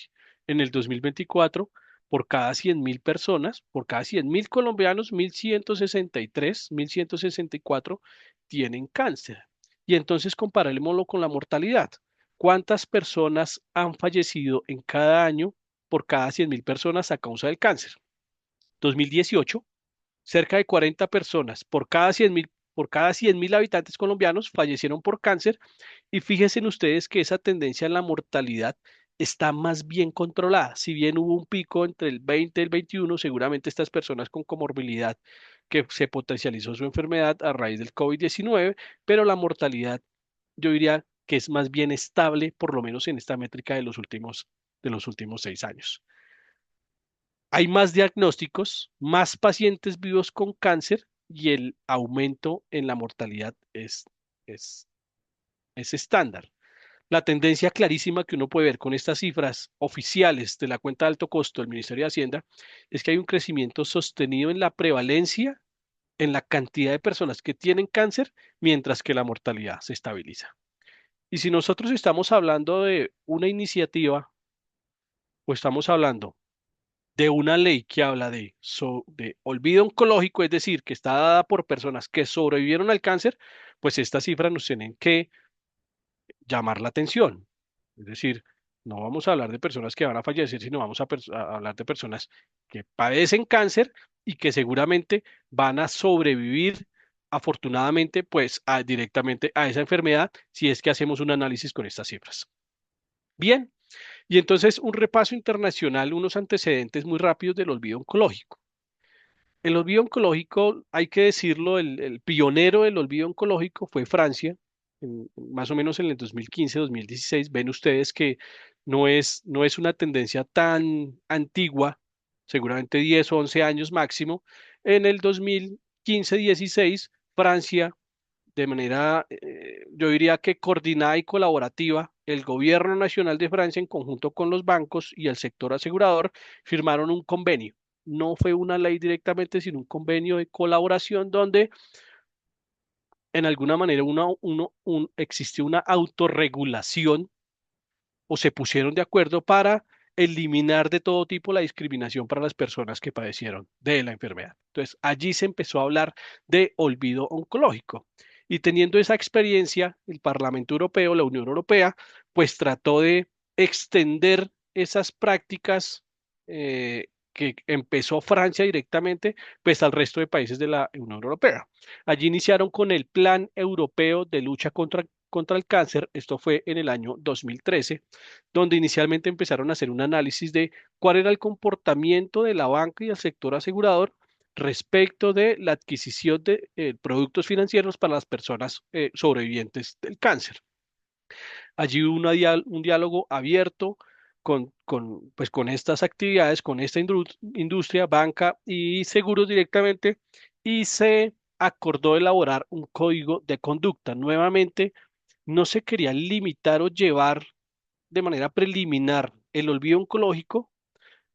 En el 2024, por cada 100.000 personas, por cada 100.000 colombianos, 1.163, 1.164 tienen cáncer. Y entonces comparémoslo con la mortalidad. ¿Cuántas personas han fallecido en cada año por cada 100.000 personas a causa del cáncer? 2018, cerca de 40 personas por cada 100.000 habitantes colombianos fallecieron por cáncer y fíjense en ustedes que esa tendencia en la mortalidad está más bien controlada. Si bien hubo un pico entre el 20 y el 21, seguramente estas personas con comorbilidad que se potencializó su enfermedad a raíz del COVID-19, pero la mortalidad yo diría que es más bien estable, por lo menos en esta métrica de los últimos 6 años. Hay más diagnósticos, más pacientes vivos con cáncer y el aumento en la mortalidad es, es estándar. La tendencia clarísima que uno puede ver con estas cifras oficiales de la cuenta de alto costo del Ministerio de Hacienda es que hay un crecimiento sostenido en la prevalencia, en la cantidad de personas que tienen cáncer, mientras que la mortalidad se estabiliza. Y si nosotros estamos hablando de una iniciativa o estamos hablando de una ley que habla de olvido oncológico, es decir, que está dada por personas que sobrevivieron al cáncer, pues estas cifras nos tienen que llamar la atención. Es decir, no vamos a hablar de personas que van a fallecer, sino vamos a hablar de personas que padecen cáncer y que seguramente van a sobrevivir afortunadamente pues directamente a esa enfermedad si es que hacemos un análisis con estas cifras. Bien, y entonces un repaso internacional, unos antecedentes muy rápidos del olvido oncológico. El olvido oncológico, hay que decirlo, el pionero del olvido oncológico fue Francia, más o menos en el 2015-2016. Ven ustedes que no es una tendencia tan antigua, seguramente 10 o 11 años máximo. En el 2015-16, Francia de manera, yo diría que coordinada y colaborativa, el Gobierno Nacional de Francia, en conjunto con los bancos y el sector asegurador, firmaron un convenio. No fue una ley directamente, sino un convenio de colaboración donde, en alguna manera, existió una autorregulación o se pusieron de acuerdo para eliminar de todo tipo la discriminación para las personas que padecieron de la enfermedad. Entonces, allí se empezó a hablar de olvido oncológico. Y teniendo esa experiencia, el Parlamento Europeo, la Unión Europea, pues trató de extender esas prácticas que empezó Francia directamente, pues al resto de países de la Unión Europea. Allí iniciaron con el Plan Europeo de Lucha contra el Cáncer, esto fue en el año 2013, donde inicialmente empezaron a hacer un análisis de cuál era el comportamiento de la banca y el sector asegurador respecto de la adquisición de productos financieros para las personas sobrevivientes del cáncer. Allí hubo un diálogo abierto pues con estas actividades, con esta industria, banca y seguros directamente, y se acordó elaborar un código de conducta. Nuevamente, no se quería limitar o llevar de manera preliminar el olvido oncológico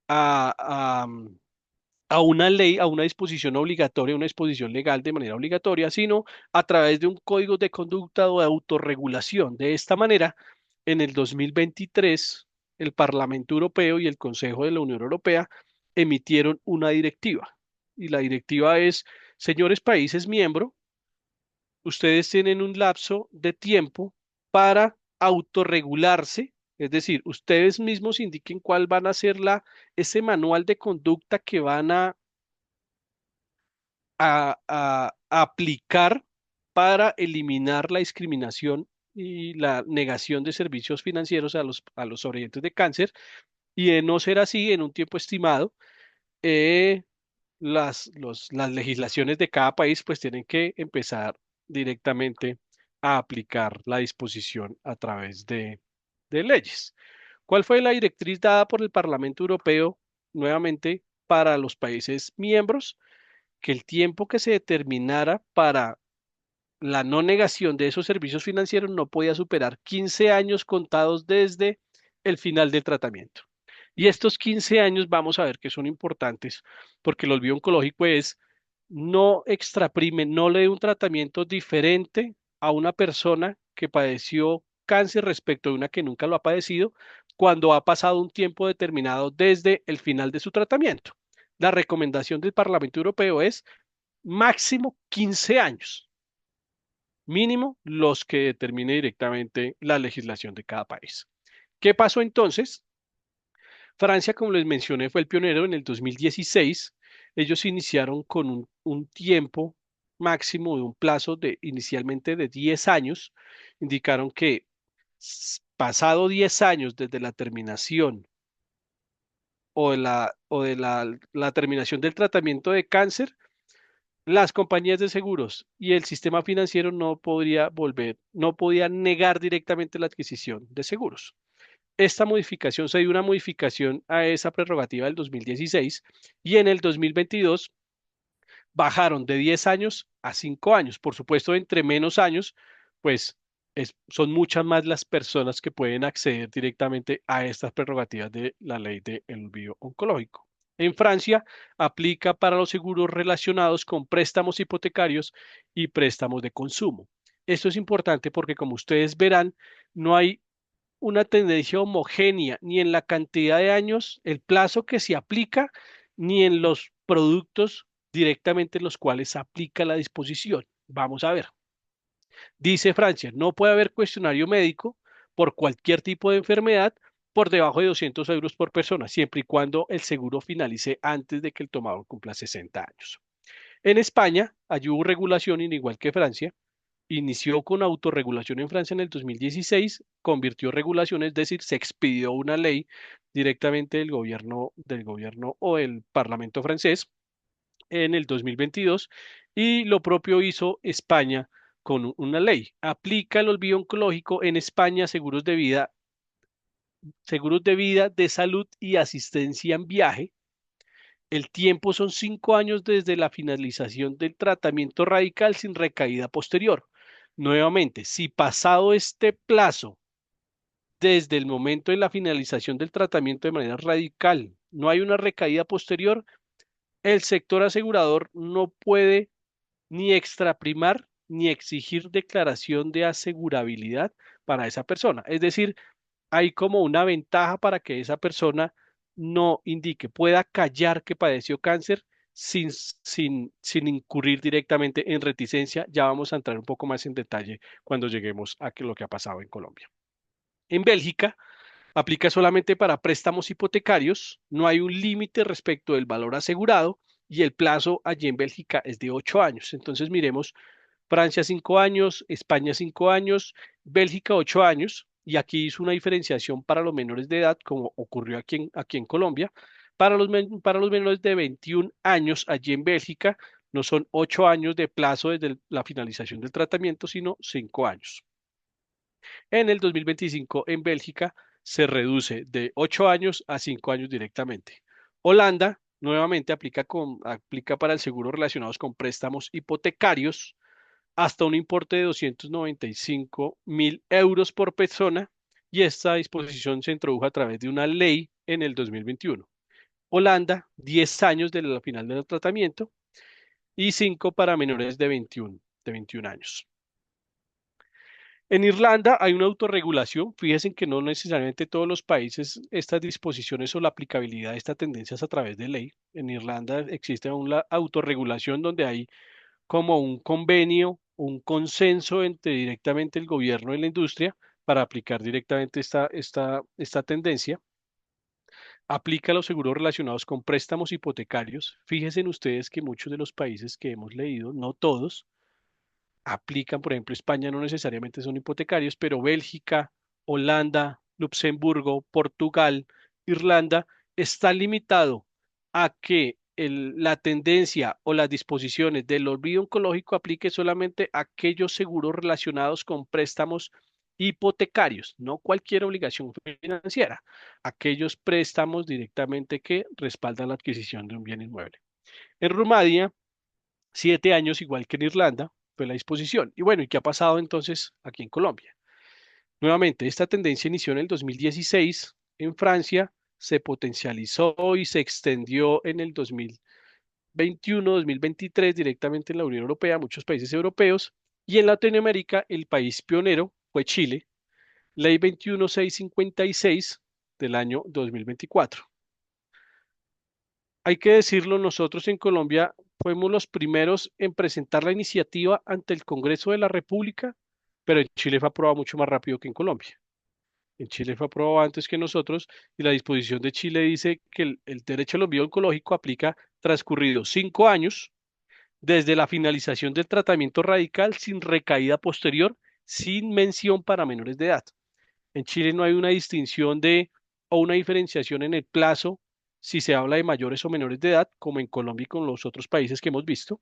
a, a, a una ley, a una disposición obligatoria, una disposición legal de manera obligatoria, sino a través de un código de conducta o de autorregulación. De esta manera, en el 2023, el Parlamento Europeo y el Consejo de la Unión Europea emitieron una directiva. Y la directiva es, señores países miembros, ustedes tienen un lapso de tiempo para autorregularse, es decir, ustedes mismos indiquen cuál van a ser ese manual de conducta que van a aplicar para eliminar la discriminación y la negación de servicios financieros a los sobrevivientes de cáncer. Y de no ser así, en un tiempo estimado, eh, las legislaciones de cada país pues tienen que empezar directamente a aplicar la disposición a través de leyes. ¿Cuál fue la directriz dada por el Parlamento Europeo nuevamente para los países miembros? Que el tiempo que se determinara para la no negación de esos servicios financieros no podía superar 15 años contados desde el final del tratamiento. Y estos 15 años vamos a ver que son importantes porque el olvido oncológico es no extraprime, no le dé un tratamiento diferente a una persona que padeció cáncer respecto de una que nunca lo ha padecido cuando ha pasado un tiempo determinado desde el final de su tratamiento. La recomendación del Parlamento Europeo es máximo 15 años, mínimo los que determine directamente la legislación de cada país. ¿Qué pasó entonces? Francia, como les mencioné, fue el pionero en el 2016. ellos iniciaron con un tiempo máximo de un plazo de inicialmente de 10 años. Indicaron que pasado 10 años desde la terminación la terminación del tratamiento de cáncer, las compañías de seguros y el sistema financiero no podía negar directamente la adquisición de seguros. Esta modificación se dio una modificación a esa prerrogativa del 2016 y en el 2022 bajaron de 10 años a 5 años. Por supuesto, entre menos años, pues son muchas más las personas que pueden acceder directamente a estas prerrogativas de la ley del olvido oncológico. En Francia, aplica para los seguros relacionados con préstamos hipotecarios y préstamos de consumo. Esto es importante porque, como ustedes verán, no hay una tendencia homogénea ni en la cantidad de años, el plazo que se aplica, ni en los productos directamente en los cuales se aplica la disposición. Vamos a ver. Dice Francia, no puede haber cuestionario médico por cualquier tipo de enfermedad por debajo de 200 euros por persona, siempre y cuando el seguro finalice antes de que el tomador cumpla 60 años. En España, hay hubo regulación, igual que Francia, inició con autorregulación en Francia en el 2016, convirtió regulación, es decir, se expidió una ley directamente del gobierno o del Parlamento francés en el 2022 y lo propio hizo España con una ley. Aplica el olvido oncológico en España, seguros de vida, de salud y asistencia en viaje. El tiempo son 5 años desde la finalización del tratamiento radical sin recaída posterior. Nuevamente, si pasado este plazo, desde el momento de la finalización del tratamiento de manera radical, no hay una recaída posterior, el sector asegurador no puede ni extraprimar ni exigir declaración de asegurabilidad para esa persona. Es decir, hay como una ventaja para que esa persona no indique, pueda callar que padeció cáncer sin incurrir directamente en reticencia. Ya vamos a entrar un poco más en detalle cuando lleguemos a lo que ha pasado en Colombia. En Bélgica, aplica solamente para préstamos hipotecarios, no hay un límite respecto del valor asegurado y el plazo allí en Bélgica es de 8 años. Entonces miremos Francia 5 años, España 5 años, Bélgica 8 años, y aquí hizo una diferenciación para los menores de edad, como ocurrió aquí en Colombia. Para los menores de 21 años, allí en Bélgica, no son 8 años de plazo desde la finalización del tratamiento, sino 5 años. En el 2025, en Bélgica, se reduce de 8 años a 5 años directamente. Holanda, nuevamente, aplica para el seguro relacionados con préstamos hipotecarios hasta un importe de 295.000 euros por persona y esta disposición se introdujo a través de una ley en el 2021. Holanda, 10 años de la final del tratamiento y 5 para menores de 21 años. En Irlanda hay una autorregulación. Fíjense que no necesariamente todos los países estas disposiciones o la aplicabilidad de estas tendencias a través de ley. En Irlanda existe una autorregulación donde hay como un convenio, un consenso entre directamente el gobierno y la industria para aplicar directamente esta tendencia. Aplica los seguros relacionados con préstamos hipotecarios. Fíjense ustedes que muchos de los países que hemos leído, no todos, aplican, por ejemplo, España no necesariamente son hipotecarios, pero Bélgica, Holanda, Luxemburgo, Portugal, Irlanda, está limitado a que la tendencia o las disposiciones del olvido oncológico aplique solamente a aquellos seguros relacionados con préstamos hipotecarios, no cualquier obligación financiera, aquellos préstamos directamente que respaldan la adquisición de un bien inmueble. En Rumania, 7 años, igual que en Irlanda, fue la disposición. Y bueno, ¿y qué ha pasado entonces aquí en Colombia? Nuevamente, esta tendencia inició en el 2016 en Francia, se potencializó y se extendió en el 2021, 2023 directamente en la Unión Europea, muchos países europeos, y en Latinoamérica el país pionero fue Chile, Ley 21656 del año 2024. Hay que decirlo, nosotros en Colombia fuimos los primeros en presentar la iniciativa ante el Congreso de la República, pero en Chile fue aprobado mucho más rápido que en Colombia. En Chile fue aprobado antes que nosotros y la disposición de Chile dice que el derecho al olvido oncológico aplica transcurridos 5 años desde la finalización del tratamiento radical sin recaída posterior, sin mención para menores de edad. En Chile no hay una distinción de o una diferenciación en el plazo si se habla de mayores o menores de edad, como en Colombia y con los otros países que hemos visto.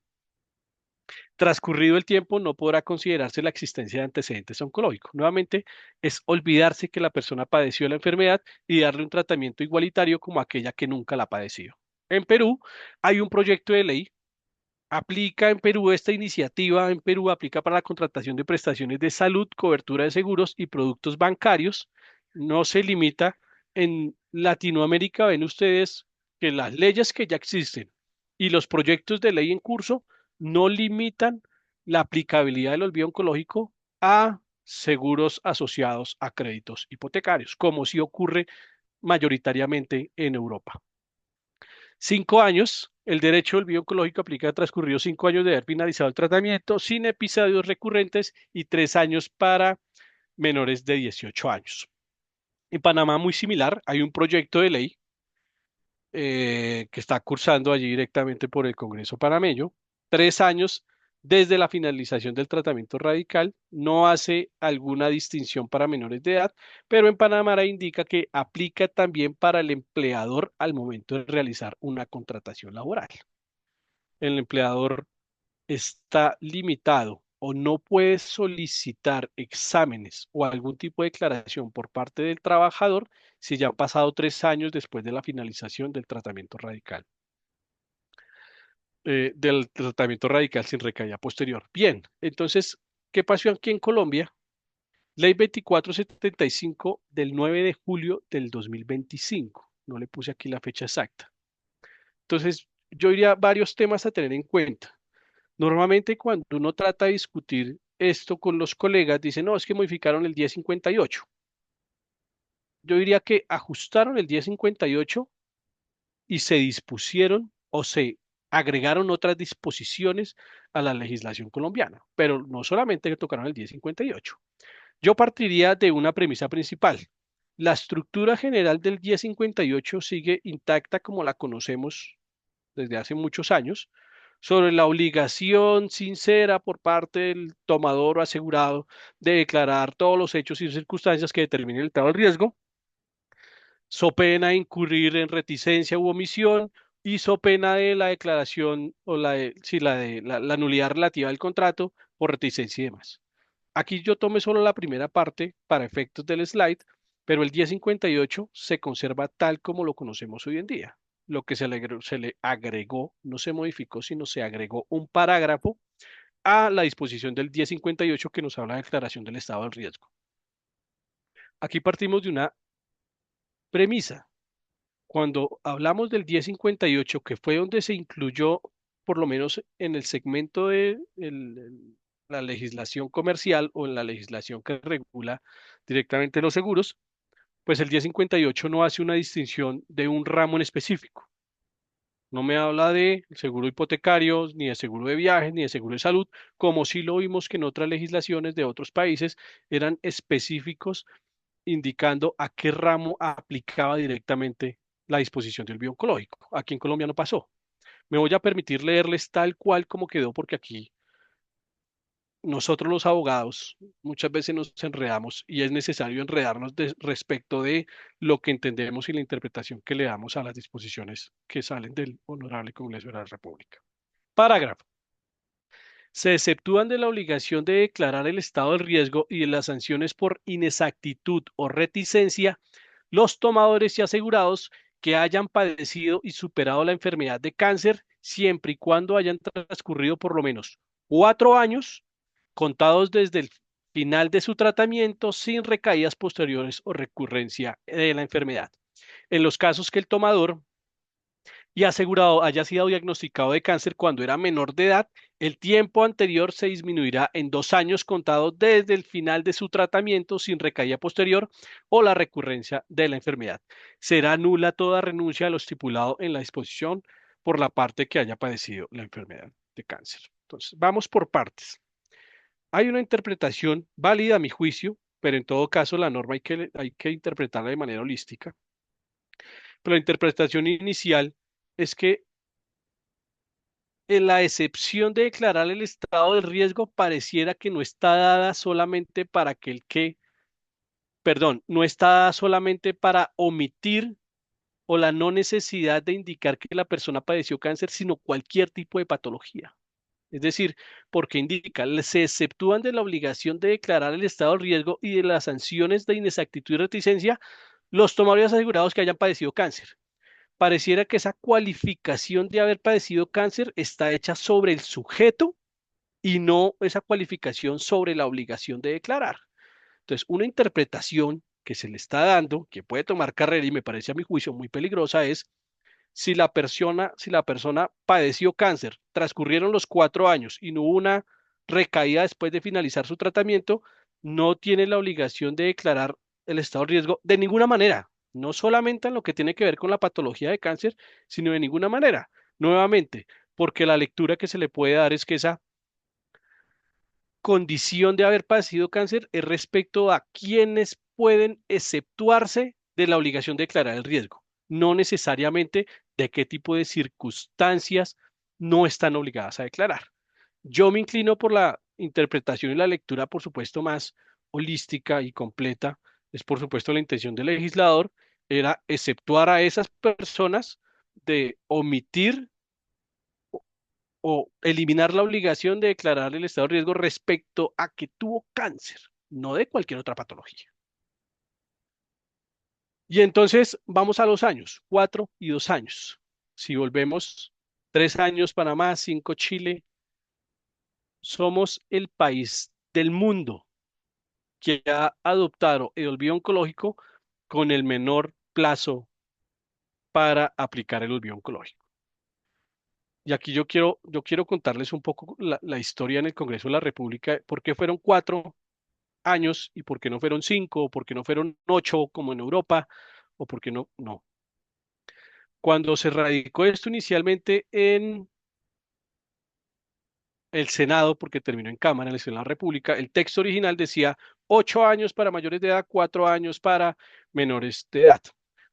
Transcurrido el tiempo, no podrá considerarse la existencia de antecedentes oncológicos. Nuevamente, es olvidarse que la persona padeció la enfermedad y darle un tratamiento igualitario como aquella que nunca la padeció. En Perú hay un proyecto de ley. Aplica en Perú esta iniciativa, en Perú aplica para la contratación de prestaciones de salud, cobertura de seguros y productos bancarios. No se limita. En Latinoamérica ven ustedes que las leyes que ya existen y los proyectos de ley en curso no limitan la aplicabilidad del olvido oncológico a seguros asociados a créditos hipotecarios, como sí ocurre mayoritariamente en Europa. 5 años, el derecho del olvido oncológico aplica transcurridos 5 años de haber finalizado el tratamiento sin episodios recurrentes y 3 años para menores de 18 años. En Panamá, muy similar, hay un proyecto de ley que está cursando allí directamente por el Congreso panameño. 3 años desde la finalización del tratamiento radical, no hace alguna distinción para menores de edad, pero en Panamá indica que aplica también para el empleador al momento de realizar una contratación laboral. El empleador está limitado o no puede solicitar exámenes o algún tipo de declaración por parte del trabajador si ya han pasado 3 años después de la finalización del tratamiento radical sin recaída posterior. Bien, entonces, ¿qué pasó aquí en Colombia? Ley 2475 del 9 de julio del 2025. No le puse aquí la fecha exacta. Entonces, yo diría varios temas a tener en cuenta. Normalmente cuando uno trata de discutir esto con los colegas, dicen, no, es que modificaron el 1058. Yo diría que ajustaron el 1058 y se dispusieron o se agregaron otras disposiciones a la legislación colombiana, pero no solamente que tocaron el 1058. Yo partiría de una premisa principal. La estructura general del 1058 sigue intacta como la conocemos desde hace muchos años, sobre la obligación sincera por parte del tomador o asegurado de declarar todos los hechos y circunstancias que determinen el estado de riesgo, so pena de incurrir en reticencia u omisión y so pena de la declaración o la nulidad relativa del contrato por reticencia y demás. Aquí yo tomé solo la primera parte para efectos del slide, pero el 1058 se conserva tal como lo conocemos hoy en día. Lo que se le agregó, no se modificó, sino se agregó un parágrafo a la disposición del 1058 que nos habla de declaración del estado del riesgo. Aquí partimos de una premisa. Cuando hablamos del 1058, que fue donde se incluyó, por lo menos en el segmento de la legislación comercial o en la legislación que regula directamente los seguros, pues el 1058 no hace una distinción de un ramo en específico. No me habla de seguro hipotecario, ni de seguro de viajes, ni de seguro de salud, como sí lo vimos que en otras legislaciones de otros países eran específicos indicando a qué ramo aplicaba directamente la disposición del biooncológico. Aquí en Colombia no pasó. Me voy a permitir leerles tal cual como quedó, porque aquí nosotros los abogados muchas veces nos enredamos y es necesario enredarnos respecto de lo que entendemos y la interpretación que le damos a las disposiciones que salen del Honorable Congreso de la República. Parágrafo. Se exceptúan de la obligación de declarar el estado de riesgo y de las sanciones por inexactitud o reticencia los tomadores y asegurados que hayan padecido y superado la enfermedad de cáncer siempre y cuando hayan transcurrido por lo menos 4 años contados desde el final de su tratamiento sin recaídas posteriores o recurrencia de la enfermedad. En los casos que el tomador y asegurado haya sido diagnosticado de cáncer cuando era menor de edad, el tiempo anterior se disminuirá en 2 años contados desde el final de su tratamiento sin recaída posterior o la recurrencia de la enfermedad. Será nula toda renuncia a lo estipulado en la disposición por la parte que haya padecido la enfermedad de cáncer. Entonces, vamos por partes. Hay una interpretación válida a mi juicio, pero en todo caso la norma hay que interpretarla de manera holística. Pero la interpretación inicial es que en la excepción de declarar el estado de riesgo pareciera que no está dada solamente para aquel que, perdón, no está dada solamente para omitir o la no necesidad de indicar que la persona padeció cáncer, sino cualquier tipo de patología. Es decir, porque indica, se exceptúan de la obligación de declarar el estado de riesgo y de las sanciones de inexactitud y reticencia los tomadores asegurados que hayan padecido cáncer. Pareciera que esa cualificación de haber padecido cáncer está hecha sobre el sujeto y no esa cualificación sobre la obligación de declarar. Entonces, una interpretación que se le está dando, que puede tomar carrera y me parece a mi juicio muy peligrosa, es si la persona padeció cáncer, transcurrieron los 4 años y no hubo una recaída después de finalizar su tratamiento, no tiene la obligación de declarar el estado de riesgo de ninguna manera, no solamente en lo que tiene que ver con la patología de cáncer, sino de ninguna manera. Nuevamente, porque la lectura que se le puede dar es que esa condición de haber padecido cáncer es respecto a quienes pueden exceptuarse de la obligación de declarar el riesgo, no necesariamente de qué tipo de circunstancias no están obligadas a declarar. Yo me inclino por la interpretación y la lectura, por supuesto, más holística y completa. Es, por supuesto, la intención del legislador era exceptuar a esas personas de omitir o eliminar la obligación de declarar el estado de riesgo respecto a que tuvo cáncer, no de cualquier otra patología. Y entonces vamos a los años, 4 y 2 años. Si volvemos 3 años Panamá, 5 Chile, somos el país del mundo que ha adoptado el olvido oncológico con el menor plazo para aplicar el olvido oncológico. Y aquí yo quiero contarles un poco la historia en el Congreso de la República, por qué fueron 4 años y por qué no fueron 5, o por qué no fueron 8 como en Europa, o por qué no, no. Cuando se radicó esto inicialmente en el Senado, porque terminó en Cámara, en el Senado de la República, el texto original decía 8 años para mayores de edad, 4 años para menores de edad.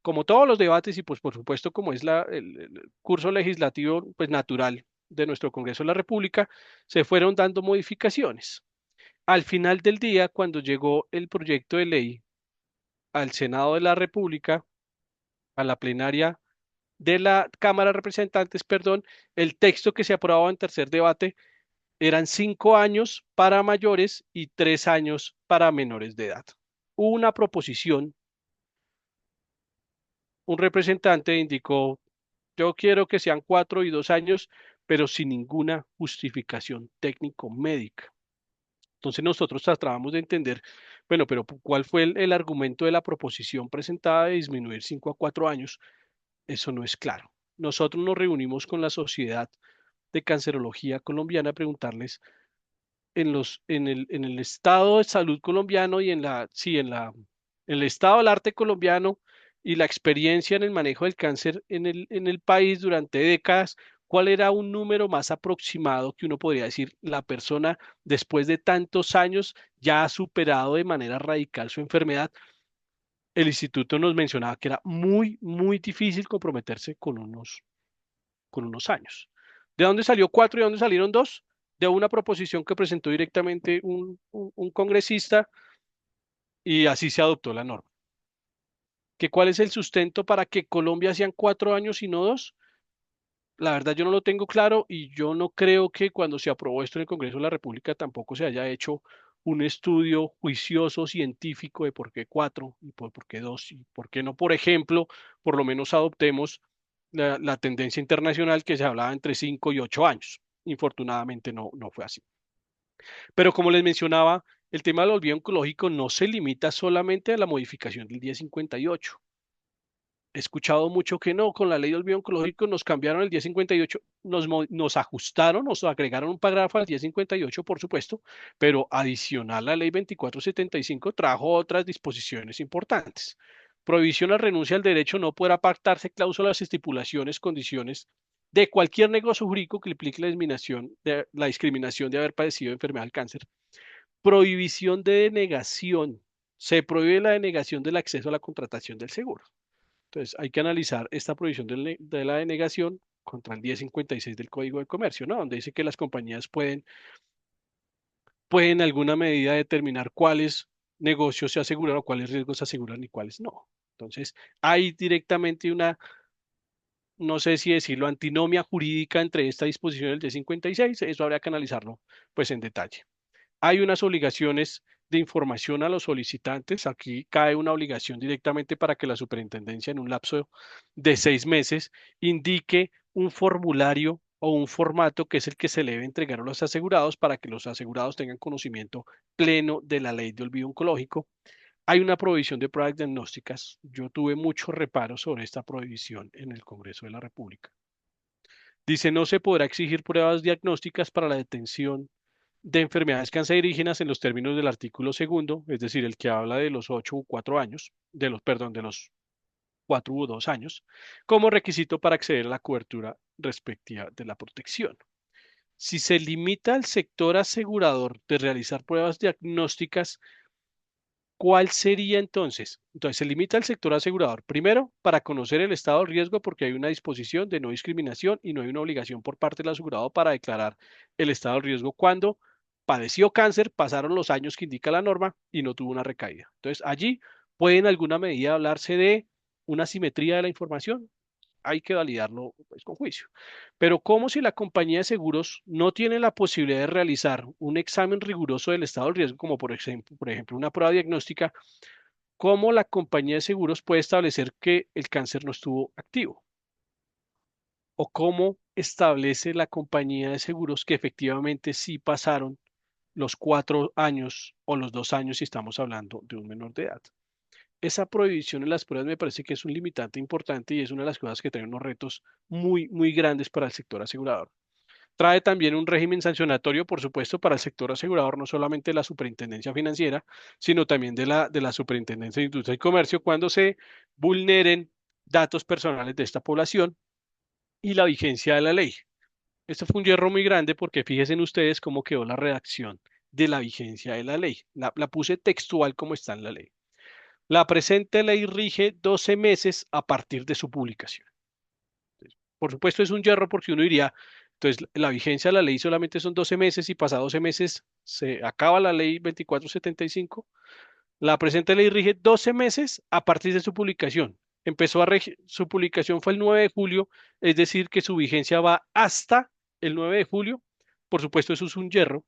Como todos los debates y pues por supuesto como es el curso legislativo pues natural de nuestro Congreso de la República, se fueron dando modificaciones. Al final del día, cuando llegó el proyecto de ley al Senado de la República, a la plenaria de la Cámara de Representantes, perdón, el texto que se aprobaba en tercer debate eran 5 años para mayores y 3 años para menores de edad. Hubo una proposición, un representante indicó, yo quiero que sean 4 y 2 años, pero sin ninguna justificación técnico-médica. Entonces nosotros tratábamos de entender, bueno, pero ¿cuál fue el argumento de la proposición presentada de disminuir 5 a 4 años? Eso no es claro. Nosotros nos reunimos con la Sociedad de Cancerología Colombiana a preguntarles en el estado de salud colombiano y sí, en el estado del arte colombiano y la experiencia en el manejo del cáncer en el país durante décadas, ¿cuál era un número más aproximado que uno podría decir la persona después de tantos años ya ha superado de manera radical su enfermedad? El instituto nos mencionaba que era muy, muy difícil comprometerse con unos años. ¿De dónde salió 4 y de dónde salieron 2? De una proposición que presentó directamente un congresista y así se adoptó la norma. ¿Que cuál es el sustento para que Colombia sean 4 años y no 2? La verdad yo no lo tengo claro y yo no creo que cuando se aprobó esto en el Congreso de la República tampoco se haya hecho un estudio juicioso, científico de por qué 4 y por qué 2 y por qué no, por ejemplo, por lo menos adoptemos la tendencia internacional que se hablaba entre 5 y 8 años. Infortunadamente no fue así. Pero como les mencionaba, el tema del olvido oncológico no se limita solamente a la modificación del 1058. He escuchado mucho que no, con la ley del olvido oncológico nos cambiaron el 1058, nos ajustaron, nos agregaron un parágrafo al 1058, por supuesto, pero adicional a la ley 2475 trajo otras disposiciones importantes. Prohibición a renuncia al derecho no podrá pactarse cláusulas, estipulaciones, condiciones de cualquier negocio jurídico que implique la discriminación de haber padecido enfermedad del cáncer. Prohibición de denegación. Se prohíbe la denegación del acceso a la contratación del seguro. Entonces, hay que analizar esta prohibición de la denegación contra el 1056 del Código de Comercio, ¿no? Donde dice que las compañías pueden en alguna medida determinar cuáles negocios se aseguran o cuáles riesgos se aseguran y cuáles no. Entonces, hay directamente una, no sé si decirlo, antinomia jurídica entre esta disposición del D56, eso habría que analizarlo pues en detalle. Hay unas obligaciones de información a los solicitantes. Aquí cae una obligación directamente para que la superintendencia en un lapso de 6 meses indique un formulario o un formato que es el que se le debe entregar a los asegurados para que los asegurados tengan conocimiento pleno de la ley de olvido oncológico. Hay una prohibición de pruebas diagnósticas. Yo tuve mucho reparo sobre esta prohibición en el Congreso de la República. Dice, no se podrá exigir pruebas diagnósticas para la detención de enfermedades cancerígenas en los términos del artículo segundo, es decir, el que habla de los 8 u 4 años, de los 4 u 2 años, como requisito para acceder a la cobertura respectiva de la protección. Si se limita al sector asegurador de realizar pruebas diagnósticas, ¿cuál sería entonces? Entonces, se limita al sector asegurador. Primero, para conocer el estado de riesgo, porque hay una disposición de no discriminación y no hay una obligación por parte del asegurado para declarar el estado de riesgo cuando padeció cáncer, pasaron los años que indica la norma y no tuvo una recaída. Entonces, allí puede en alguna medida hablarse de una simetría de la información, hay que validarlo pues, con juicio. Pero ¿cómo si la compañía de seguros no tiene la posibilidad de realizar un examen riguroso del estado de riesgo, como por ejemplo una prueba diagnóstica, cómo la compañía de seguros puede establecer que el cáncer no estuvo activo? ¿O cómo establece la compañía de seguros que efectivamente sí pasaron los 4 años o los 2 años si estamos hablando de un menor de edad? Esa prohibición en las pruebas me parece que es un limitante importante y es una de las cosas que trae unos retos muy, muy grandes para el sector asegurador. Trae también un régimen sancionatorio, por supuesto, para el sector asegurador, no solamente de la Superintendencia Financiera, sino también de la Superintendencia de Industria y Comercio, cuando se vulneren datos personales de esta población y la vigencia de la ley. Esto fue un hierro muy grande porque fíjense ustedes cómo quedó la redacción de la vigencia de la ley. La puse textual como está en la ley. La presente ley rige 12 meses a partir de su publicación. Por supuesto, es un hierro porque uno diría, entonces la vigencia de la ley solamente son 12 meses y pasados 12 meses se acaba la ley 2475. La presente ley rige 12 meses a partir de su publicación. Su publicación fue el 9 de julio, es decir, que su vigencia va hasta el 9 de julio. Por supuesto, eso es un hierro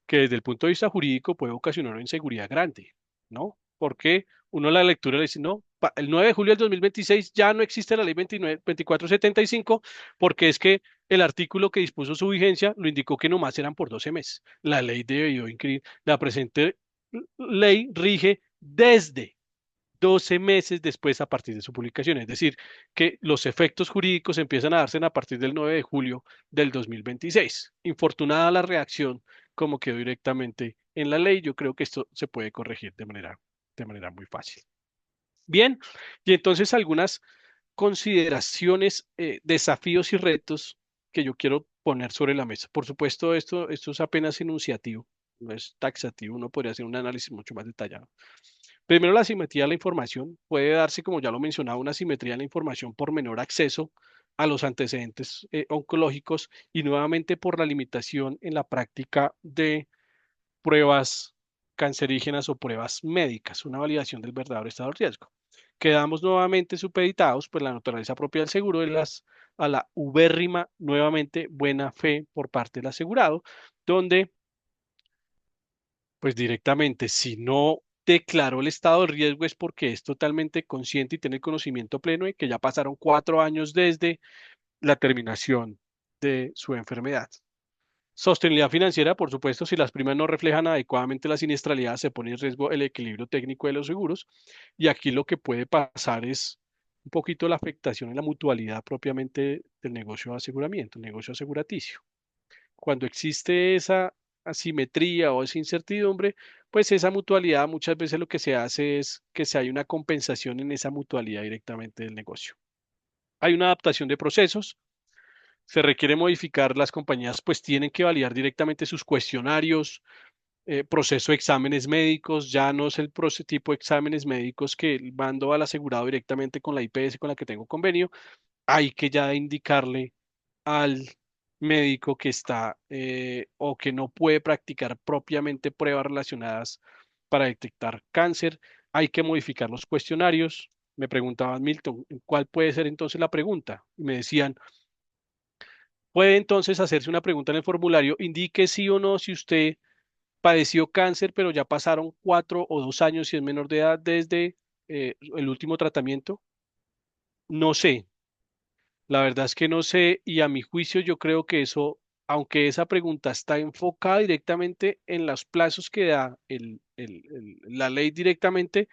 que desde el punto de vista jurídico puede ocasionar una inseguridad grande, ¿no? Porque uno a la lectura le dice, no, el 9 de julio del 2026 ya no existe la ley 2475 porque es que el artículo que dispuso su vigencia lo indicó que nomás eran por 12 meses. La ley debió incluir, la presente ley rige desde 12 meses después a partir de su publicación. Es decir, que los efectos jurídicos empiezan a darse a partir del 9 de julio del 2026. Infortunada la reacción, como quedó directamente en la ley, yo creo que esto se puede corregir de manera muy fácil. Bien, y entonces algunas consideraciones, desafíos y retos que yo quiero poner sobre la mesa. Por supuesto, esto es apenas enunciativo, no es taxativo, uno podría hacer un análisis mucho más detallado. Primero, la asimetría de la información. Puede darse, como ya lo mencionaba, una asimetría de la información por menor acceso a los antecedentes oncológicos y nuevamente por la limitación en la práctica de pruebas cancerígenas o pruebas médicas, una validación del verdadero estado de riesgo. Quedamos nuevamente supeditados, pues la naturaleza propia del seguro a la ubérrima, nuevamente, buena fe por parte del asegurado, donde pues directamente, si no declaró el estado de riesgo es porque es totalmente consciente y tiene el conocimiento pleno de que ya pasaron 4 años desde la terminación de su enfermedad. Sostenibilidad financiera, por supuesto, si las primas no reflejan adecuadamente la siniestralidad, se pone en riesgo el equilibrio técnico de los seguros. Y aquí lo que puede pasar es un poquito la afectación en la mutualidad propiamente del negocio de aseguramiento, el negocio aseguraticio. Cuando existe esa asimetría o esa incertidumbre, pues esa mutualidad muchas veces lo que se hace es que se hay una compensación en esa mutualidad directamente del negocio. Hay una adaptación de procesos, se requiere modificar, las compañías pues tienen que validar directamente sus cuestionarios, proceso de exámenes médicos, ya no es el tipo de exámenes médicos que mando al asegurado directamente con la IPS con la que tengo convenio, hay que ya indicarle al médico que está o que no puede practicar propiamente pruebas relacionadas para detectar cáncer. Hay que modificar los cuestionarios. Me preguntaban, Milton, ¿cuál puede ser entonces la pregunta? Y me decían, puede entonces hacerse una pregunta en el formulario, indique sí o no si usted padeció cáncer, pero ya pasaron 4 o 2 años si es menor de edad desde el último tratamiento. No sé, la verdad es que no sé y a mi juicio yo creo que eso, aunque esa pregunta está enfocada directamente en los plazos que da la ley directamente,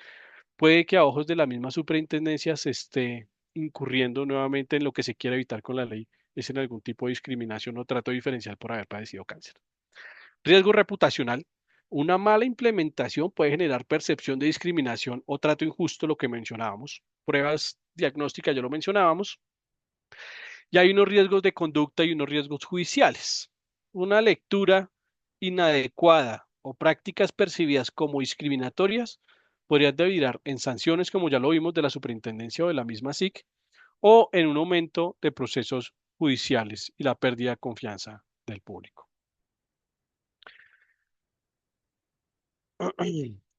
puede que a ojos de la misma superintendencia se esté incurriendo nuevamente en lo que se quiere evitar con la ley, es en algún tipo de discriminación o trato diferencial por haber padecido cáncer. Riesgo reputacional. Una mala implementación puede generar percepción de discriminación o trato injusto, lo que mencionábamos. Pruebas diagnósticas, ya lo mencionábamos. Y hay unos riesgos de conducta y unos riesgos judiciales. Una lectura inadecuada o prácticas percibidas como discriminatorias podrían derivar en sanciones, como ya lo vimos, de la superintendencia o de la misma SIC, o en un aumento de procesos judiciales y la pérdida de confianza del público.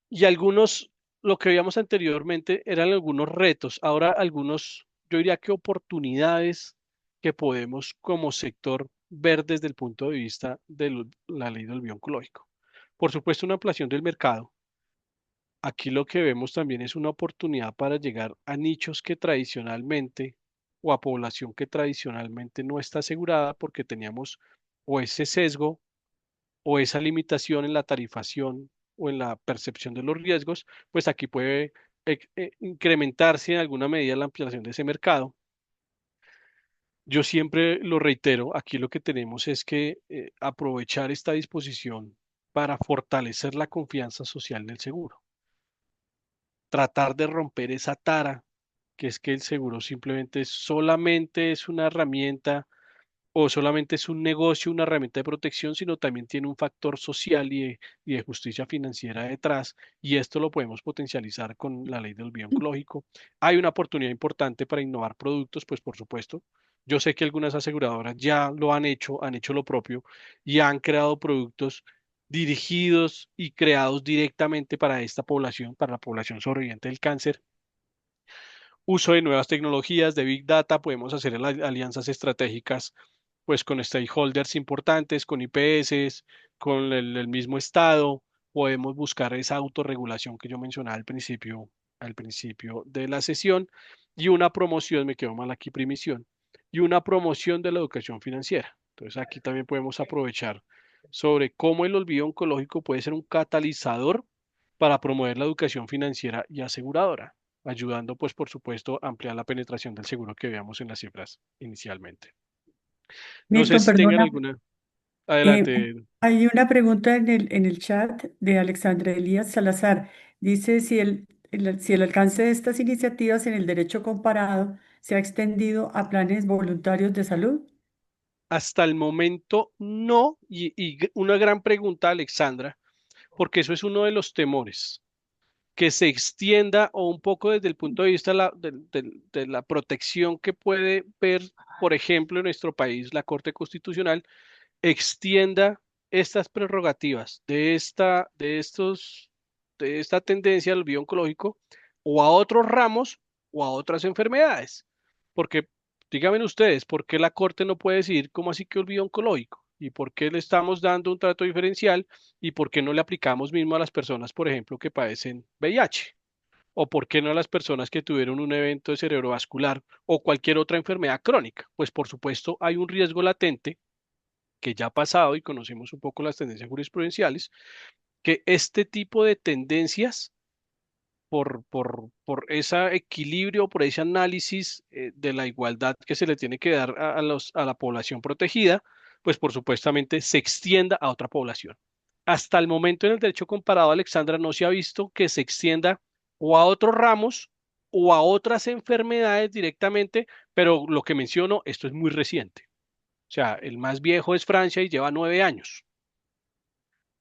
Y algunos, lo que veíamos anteriormente, eran algunos retos, ahora algunos, yo diría que oportunidades que podemos como sector ver desde el punto de vista de la ley del biooncológico. Por supuesto, una ampliación del mercado. Aquí lo que vemos también es una oportunidad para llegar a nichos que tradicionalmente o a población que tradicionalmente no está asegurada porque teníamos o ese sesgo o esa limitación en la tarifación o en la percepción de los riesgos, pues aquí puede incrementarse en alguna medida la ampliación de ese mercado. Yo siempre lo reitero, aquí lo que tenemos es que aprovechar esta disposición para fortalecer la confianza social en el seguro, tratar de romper esa tara que es que el seguro simplemente solamente es una herramienta o solamente es un negocio, una herramienta de protección, sino también tiene un factor social y de justicia financiera detrás, y esto lo podemos potencializar con la ley del biooncológico. Hay una oportunidad importante para innovar productos, pues por supuesto. Yo sé que algunas aseguradoras ya lo han hecho lo propio y han creado productos dirigidos y creados directamente para esta población, para la población sobreviviente del cáncer. Uso de nuevas tecnologías, de Big Data, podemos hacer alianzas estratégicas pues con stakeholders importantes, con IPS, con el mismo Estado, podemos buscar esa autorregulación que yo mencionaba al principio de la sesión, y una promoción, me quedo mal aquí, primisión, y una promoción de la educación financiera. Entonces aquí también podemos aprovechar sobre cómo el olvido oncológico puede ser un catalizador para promover la educación financiera y aseguradora, ayudando pues por supuesto a ampliar la penetración del seguro que veamos en las cifras inicialmente. No sé Milton, si tengan perdona, alguna. eh, Adelante. hay una pregunta en el chat de Alexandra Elías Salazar. Dice si el alcance de estas iniciativas en el derecho comparado se ha extendido a planes voluntarios de salud. Hasta el momento no, una gran pregunta, Alexandra, porque eso es uno de los temores, que se extienda o un poco desde el punto de vista de la protección que puede ver, por ejemplo, en nuestro país la Corte Constitucional, extienda estas prerrogativas de esta tendencia al olvido oncológico o a otros ramos o a otras enfermedades. Porque, díganme ustedes, ¿por qué la Corte no puede decir cómo así que olvido oncológico? ¿Y por qué le estamos dando un trato diferencial? ¿Y por qué no le aplicamos mismo a las personas, por ejemplo, que padecen VIH? ¿O por qué no a las personas que tuvieron un evento de cerebrovascular o cualquier otra enfermedad crónica? Pues por supuesto hay un riesgo latente que ya ha pasado y conocemos un poco las tendencias jurisprudenciales, que este tipo de tendencias, por ese equilibrio, por ese análisis de la igualdad que se le tiene que dar a la población protegida, pues por supuestamente se extienda a otra población. Hasta el momento en el derecho comparado, Alexandra, no se ha visto que se extienda o a otros ramos o a otras enfermedades directamente, pero lo que menciono, esto es muy reciente. O sea, el más viejo es Francia y lleva 9 años.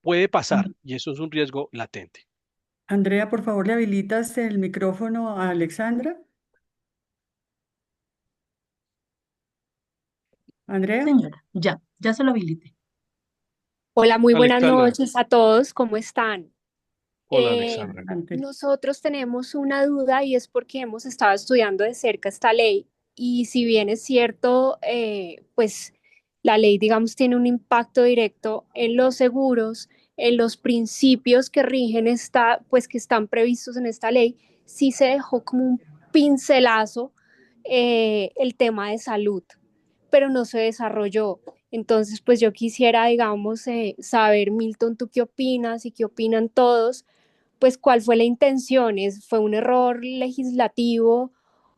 Puede pasar y eso es un riesgo latente. Andrea, por favor, ¿le habilitas el micrófono a Alexandra? Andrea. Señora, ya se lo habilité. Hola, muy buenas Alexandra. noches a todos, ¿cómo están? Hola, Alexandra. Adelante. Nosotros tenemos una duda y es porque hemos estado estudiando de cerca esta ley y si bien es cierto, pues la ley, digamos, tiene un impacto directo en los seguros, en los principios que rigen esta, pues que están previstos en esta ley, sí se dejó como un pincelazo el tema de salud, pero no se desarrolló. Entonces, pues yo quisiera, digamos, saber, Milton, ¿tú qué opinas y qué opinan todos? Pues cuál fue la intención, ¿fue un error legislativo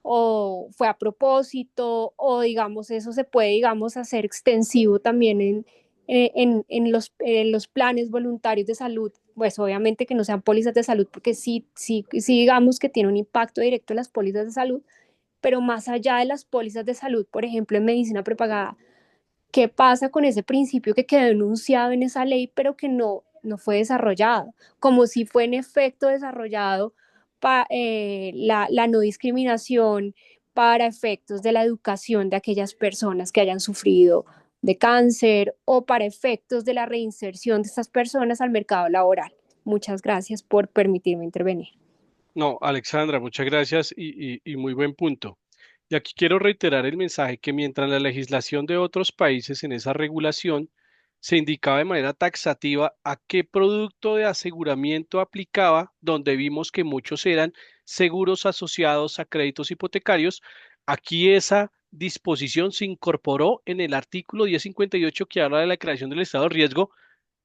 o fue a propósito o digamos eso se puede digamos hacer extensivo también en los planes voluntarios de salud, pues obviamente que no sean pólizas de salud porque sí digamos que tiene un impacto directo en las pólizas de salud, pero más allá de las pólizas de salud, por ejemplo en medicina prepagada, ¿qué pasa con ese principio que quedó enunciado en esa ley, pero que no fue desarrollado? Como si fue en efecto desarrollado la no discriminación para efectos de la educación de aquellas personas que hayan sufrido de cáncer o para efectos de la reinserción de estas personas al mercado laboral. Muchas gracias por permitirme intervenir. No, Alexandra, muchas gracias y muy buen punto. Y aquí quiero reiterar el mensaje que mientras la legislación de otros países en esa regulación se indicaba de manera taxativa a qué producto de aseguramiento aplicaba, donde vimos que muchos eran seguros asociados a créditos hipotecarios, aquí esa disposición se incorporó en el artículo 1058 que habla de la creación del estado de riesgo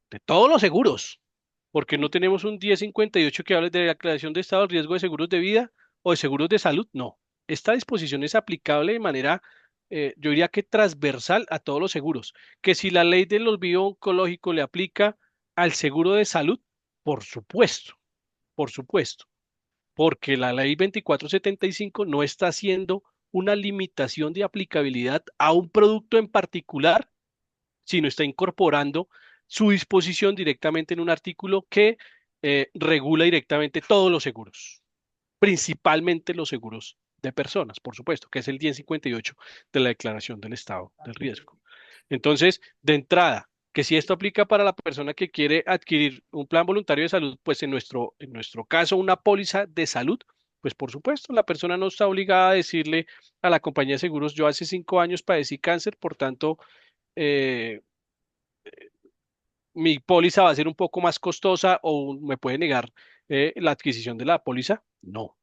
de todos los seguros, porque no tenemos un 1058 que hable de la creación de estado de riesgo de seguros de vida o de seguros de salud, no. Esta disposición es aplicable de manera, yo diría que transversal a todos los seguros, que si la ley del olvido oncológico le aplica al seguro de salud, por supuesto, porque la ley 2475 no está haciendo una limitación de aplicabilidad a un producto en particular, sino está incorporando su disposición directamente en un artículo que regula directamente todos los seguros, principalmente los seguros de personas, por supuesto, que es el 1058 de la Declaración del Estado del Riesgo. Entonces, de entrada, que si esto aplica para la persona que quiere adquirir un plan voluntario de salud, pues en nuestro caso una póliza de salud, pues por supuesto, la persona no está obligada a decirle a la compañía de seguros, yo hace 5 años padecí cáncer, por tanto, eh, mi póliza va a ser un poco más costosa o me puede negar la adquisición de la póliza. No.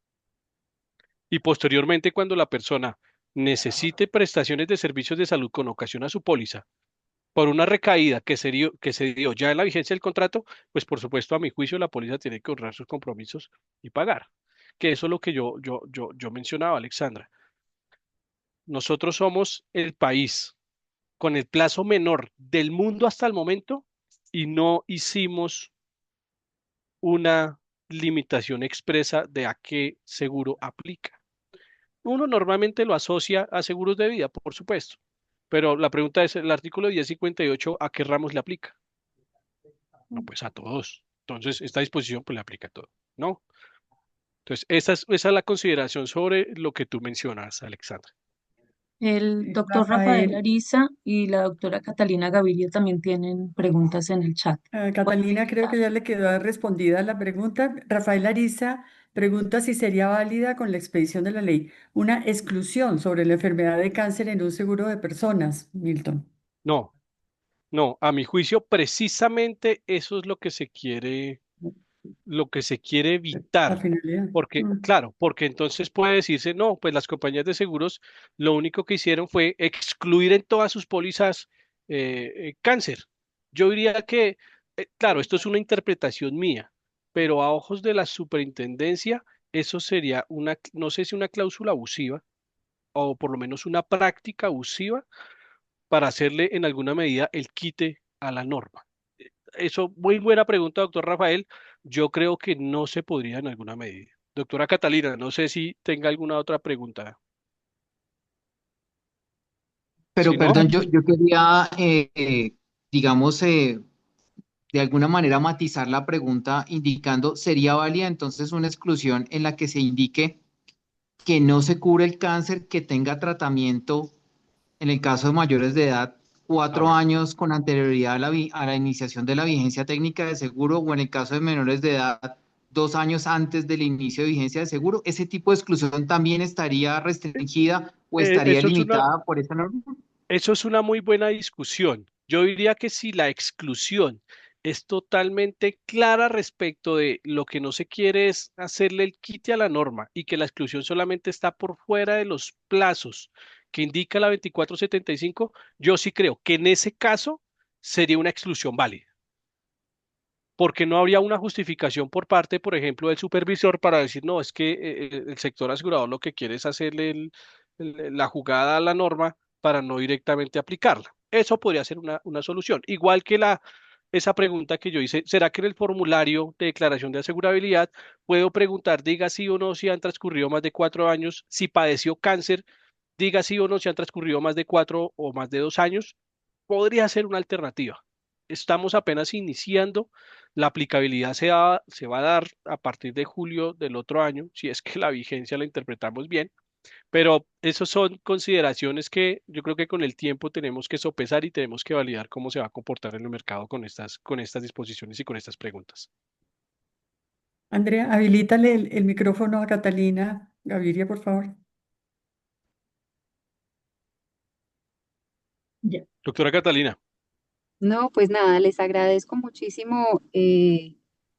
Y posteriormente, cuando la persona necesite prestaciones de servicios de salud con ocasión a su póliza por una recaída que se dio ya en la vigencia del contrato, pues por supuesto, a mi juicio, la póliza tiene que honrar sus compromisos y pagar. Que eso es lo que yo mencionaba, Alexandra. Nosotros somos el país con el plazo menor del mundo hasta el momento y no hicimos una limitación expresa de a qué seguro aplica. Uno normalmente lo asocia a seguros de vida, por supuesto, pero la pregunta es, el artículo 1058, ¿a qué ramos le aplica? No, pues a todos. Entonces, esta disposición pues le aplica a todo, ¿no? Entonces, esa es la consideración sobre lo que tú mencionas, Alexandra. El doctor Rafael Rafael. Ariza y la doctora Catalina Gaviria también tienen preguntas en el chat. Catalina, creo que ya le quedó respondida la pregunta. Rafael Ariza pregunta si sería válida con la expedición de la ley una exclusión sobre la enfermedad de cáncer en un seguro de personas, Milton. No, no, a mi juicio, precisamente eso es lo que se quiere La evitar. finalidad. Porque, Mm. claro, porque entonces puede decirse, no, pues las compañías de seguros lo único que hicieron fue excluir en todas sus pólizas cáncer. Yo diría que, claro, esto es una interpretación mía, pero a ojos de la superintendencia, eso sería una, no sé si una cláusula abusiva o por lo menos una práctica abusiva para hacerle en alguna medida el quite a la norma. Eso, muy buena pregunta, doctor Rafael. Yo creo que no se podría en alguna medida. Doctora Catalina, no sé si tenga alguna otra pregunta. Si Pero no, perdón, yo quería, digamos, de alguna manera matizar la pregunta indicando, ¿sería válida entonces una exclusión en la que se indique que no se cubre el cáncer que tenga tratamiento En el caso de mayores de edad, Ah, cuatro bueno. años con anterioridad a a la iniciación de la vigencia técnica de seguro, o en el caso de menores de edad, 2 años antes del inicio de vigencia de seguro. ¿Ese tipo de exclusión también estaría restringida o estaría Eso es una, limitada por esa norma? Eso es una muy buena discusión. Yo diría que si la exclusión es totalmente clara respecto de lo que no se quiere es hacerle el quite a la norma y que la exclusión solamente está por fuera de los plazos que indica la 2475, yo sí creo que en ese caso sería una exclusión válida, porque no habría una justificación por parte, por ejemplo, del supervisor para decir, no, es que el sector asegurador lo que quiere es hacerle la jugada a la norma para no directamente aplicarla. Eso podría ser una solución. Igual que esa pregunta que yo hice, ¿será que en el formulario de declaración de asegurabilidad puedo preguntar, diga sí o no si han transcurrido más de 4 años, si padeció cáncer, diga sí o no si han transcurrido más de 4 o más de 2 años? Podría ser una alternativa. Estamos apenas iniciando. La aplicabilidad se va a dar a partir de julio del otro año, si es que la vigencia la interpretamos bien, pero esas son consideraciones que yo creo que con el tiempo tenemos que sopesar y tenemos que validar cómo se va a comportar en el mercado con estas disposiciones y con estas preguntas. Andrea, habilítale el micrófono a Catalina Gaviria, por favor. Ya. Doctora Catalina, No, pues nada, les agradezco muchísimo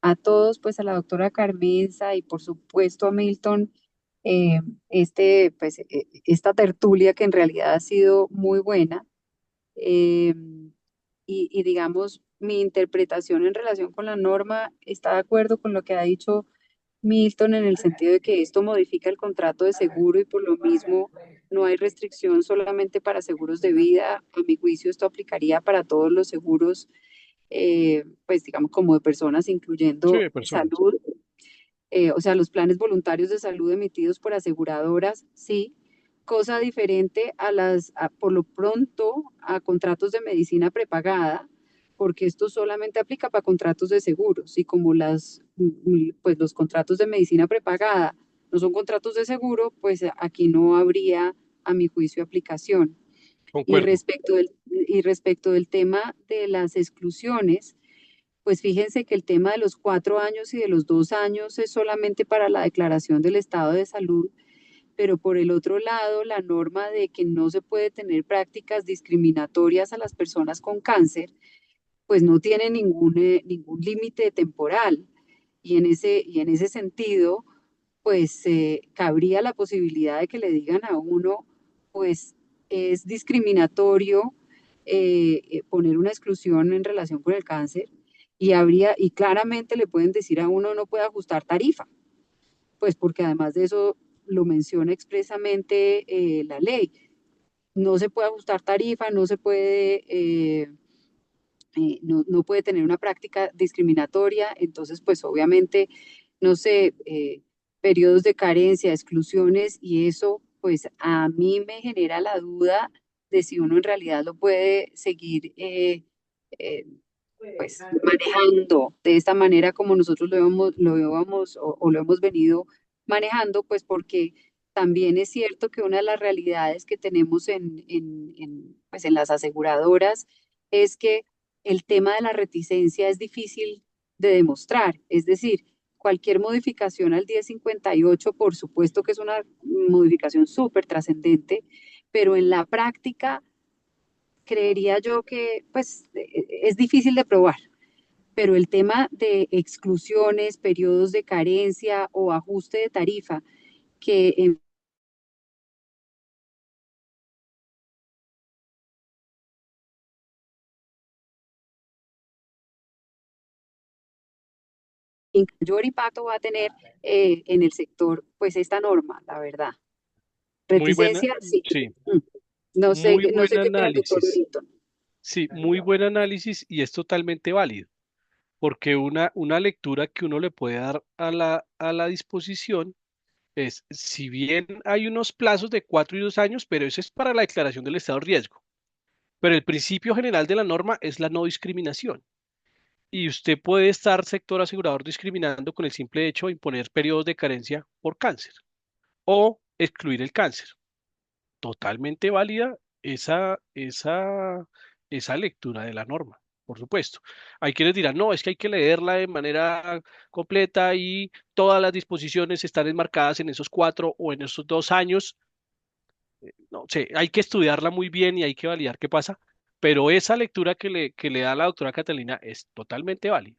a todos, pues a la doctora Carmenza y por supuesto a Milton, eh, esta tertulia que en realidad ha sido muy buena. eh, y digamos, mi interpretación en relación con la norma está de acuerdo con lo que ha dicho Milton en el sentido de que esto modifica el contrato de seguro y por lo mismo no hay restricción solamente para seguros de vida. A mi juicio, esto aplicaría para todos los seguros, pues digamos como de personas, sí, incluyendo de personas. salud, o sea, los planes voluntarios de salud emitidos por aseguradoras, sí. Cosa diferente por lo pronto, a contratos de medicina prepagada, porque esto solamente aplica para contratos de seguros y como pues los contratos de medicina prepagada no son contratos de seguro, pues aquí no habría, a mi juicio, aplicación. Y Concuerdo. respecto del tema de las exclusiones, pues fíjense que el tema de los 4 años y de los 2 años es solamente para la declaración del estado de salud, pero por el otro lado, la norma de que no se puede tener prácticas discriminatorias a las personas con cáncer, pues no tiene ningún límite temporal. Y en ese sentido, pues cabría la posibilidad de que le digan a uno, pues es discriminatorio poner una exclusión en relación con el cáncer y claramente le pueden decir a uno no puede ajustar tarifa, pues porque además de eso lo menciona expresamente la ley. No se puede ajustar tarifa, no puede tener una práctica discriminatoria, entonces pues obviamente, no sé, periodos de carencia, exclusiones y eso pues a mí me genera la duda de si uno en realidad lo puede seguir eh, pues manejando de esta manera como nosotros lo lo hemos venido manejando, pues porque también es cierto que una de las realidades que tenemos pues en las aseguradoras es que el tema de la reticencia es difícil de demostrar, es decir, cualquier modificación al 1058, por supuesto que es una modificación súper trascendente, pero en la práctica creería yo que pues es difícil de probar, pero el tema de exclusiones, periodos de carencia o ajuste de tarifa, que mayor impacto va a tener en el sector, pues esta norma, la verdad. Muy buena, Reticencia, sí. sí, Mm. No sé, muy no buen sé qué opina el doctor análisis. Linton. Sí, muy buen análisis y es totalmente válido, porque una lectura que uno le puede dar a la disposición es, si bien hay unos plazos de 4 y 2 años, pero eso es para la declaración del estado de riesgo, pero el principio general de la norma es la no discriminación. Y usted puede estar, sector asegurador, discriminando con el simple hecho de imponer periodos de carencia por cáncer o excluir el cáncer. Totalmente válida esa lectura de la norma, por supuesto. Hay quienes dirán, no, es que hay que leerla de manera completa y todas las disposiciones están enmarcadas en esos 4 o en esos 2 años. No sé, hay que estudiarla muy bien y hay que validar qué pasa, pero esa lectura que le da la doctora Catalina es totalmente válida.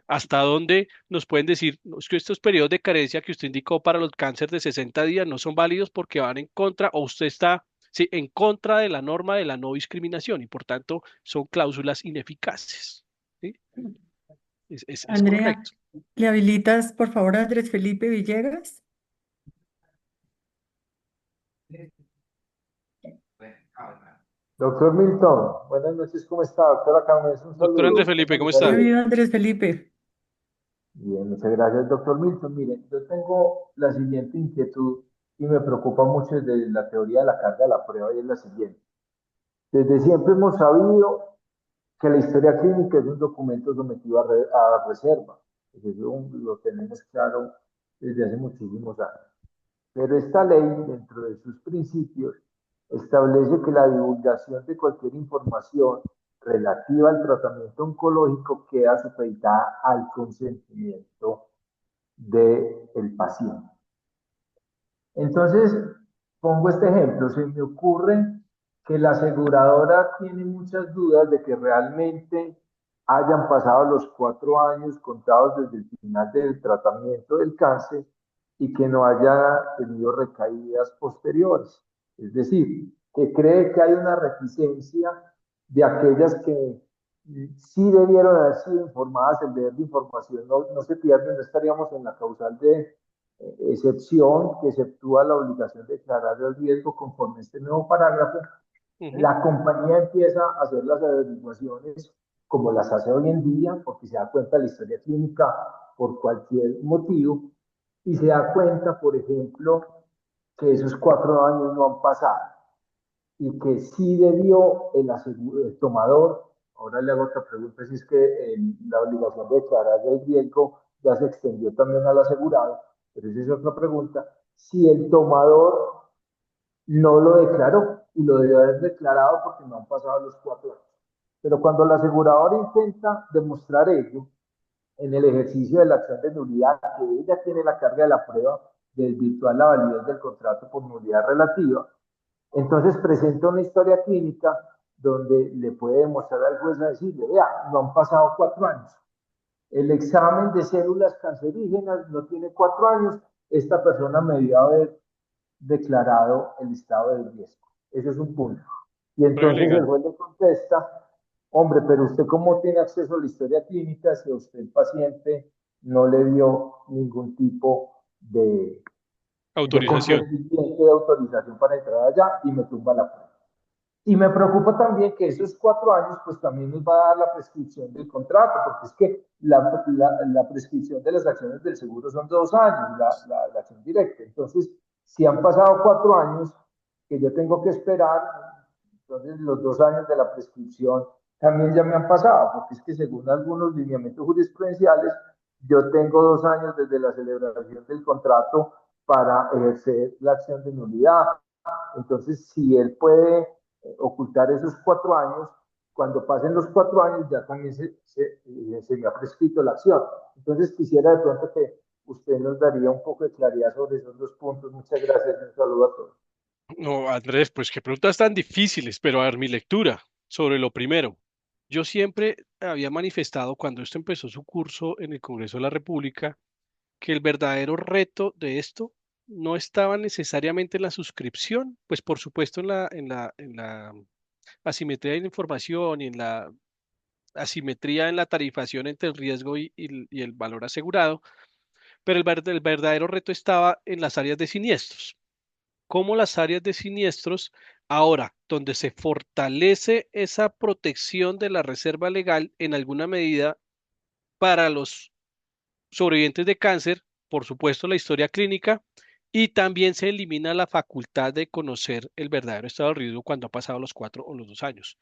¿Hasta dónde nos pueden decir, "No, es que estos periodos de carencia que usted indicó para los cánceres de 60 días no son válidos porque van en contra o usted está, sí, en contra de la norma de la no discriminación y por tanto son cláusulas ineficaces"? ¿Sí? Es Andrea, correcto. ¿le habilitas, por favor, a Andrés Felipe Villegas? Doctor Milton, buenas noches, ¿cómo está? Doctora Carmen, un Doctor Andrés saludo. Felipe, ¿cómo está? Bienvenido, Andrés Felipe. Bien, muchas gracias, doctor Milton. Mire, yo tengo la siguiente inquietud y me preocupa mucho desde la teoría de la carga de la prueba y es la siguiente. Desde siempre hemos sabido que la historia clínica es un documento sometido a reserva. Eso lo tenemos claro desde hace muchísimos años. Pero esta ley, dentro de sus principios, establece que la divulgación de cualquier información relativa al tratamiento oncológico queda supeditada al consentimiento del paciente. Entonces, pongo este ejemplo, se me ocurre que la aseguradora tiene muchas dudas de que realmente hayan pasado los 4 años contados desde el final del tratamiento del cáncer y que no haya tenido recaídas posteriores. Es decir, que cree que hay una reticencia de aquellas que sí debieron haber sido informadas, el deber de información no se pierde, no estaríamos en la causal de excepción que exceptúa la obligación de declarar el riesgo conforme este nuevo parágrafo. Ujú. La compañía empieza a hacer las averiguaciones como las hace hoy en día, porque se da cuenta de la historia clínica por cualquier motivo, y se da cuenta, por ejemplo, que esos 4 años no han pasado y que sí debió el tomador, ahora le hago otra pregunta, si es que la obligación de declarar el riesgo ya se extendió también al asegurado, pero esa es otra pregunta, si el tomador no lo declaró y lo debió haber declarado porque no han pasado los 4 años. Pero cuando el asegurador intenta demostrar ello en el ejercicio de la acción de nulidad, que ella tiene la carga de la prueba de desvirtuar la validez del contrato por nulidad relativa, entonces presenta una historia clínica donde le puede demostrar al juez a decirle, vea, no han pasado 4 años. El examen de células cancerígenas no tiene 4 años. Esta persona me debió haber declarado el estado de riesgo. Ese es un punto. Y Muy entonces el legal. juez le contesta, hombre, pero usted cómo tiene acceso a la historia clínica si a usted el paciente no le dio ningún tipo de Autorización. consentimiento, de autorización para entrar allá y me tumba la prueba. Y me preocupa también que esos 4 años, pues también nos va a dar la prescripción del contrato, porque es que la prescripción de las acciones del seguro son 2 años, la acción directa. Entonces, si han pasado 4 años que yo tengo que esperar, entonces los 2 años de la prescripción también ya me han pasado, porque es que según algunos lineamientos jurisprudenciales, yo tengo 2 años desde la celebración del contrato para ejercer la acción de nulidad. Entonces, si él puede ocultar esos 4 años, cuando pasen los 4 años ya también se me ha prescrito la acción. Entonces, quisiera de pronto que usted nos daría un poco de claridad sobre esos 2 puntos. Muchas gracias y un saludo a todos. No, Andrés, pues qué preguntas tan difíciles, pero a ver, mi lectura sobre lo primero. Yo siempre había manifestado cuando esto empezó su curso en el Congreso de la República que el verdadero reto de esto no estaba necesariamente en la suscripción, pues por supuesto en la asimetría de la información y en la asimetría en la tarifación entre el riesgo y el valor asegurado, pero el verdadero reto estaba en las áreas de siniestros. Cómo las áreas de siniestros, ahora, donde se fortalece esa protección de la reserva legal en alguna medida para los sobrevivientes de cáncer, por supuesto la historia clínica, y también se elimina la facultad de conocer el verdadero estado de riesgo cuando ha pasado los 4 o los 2 años.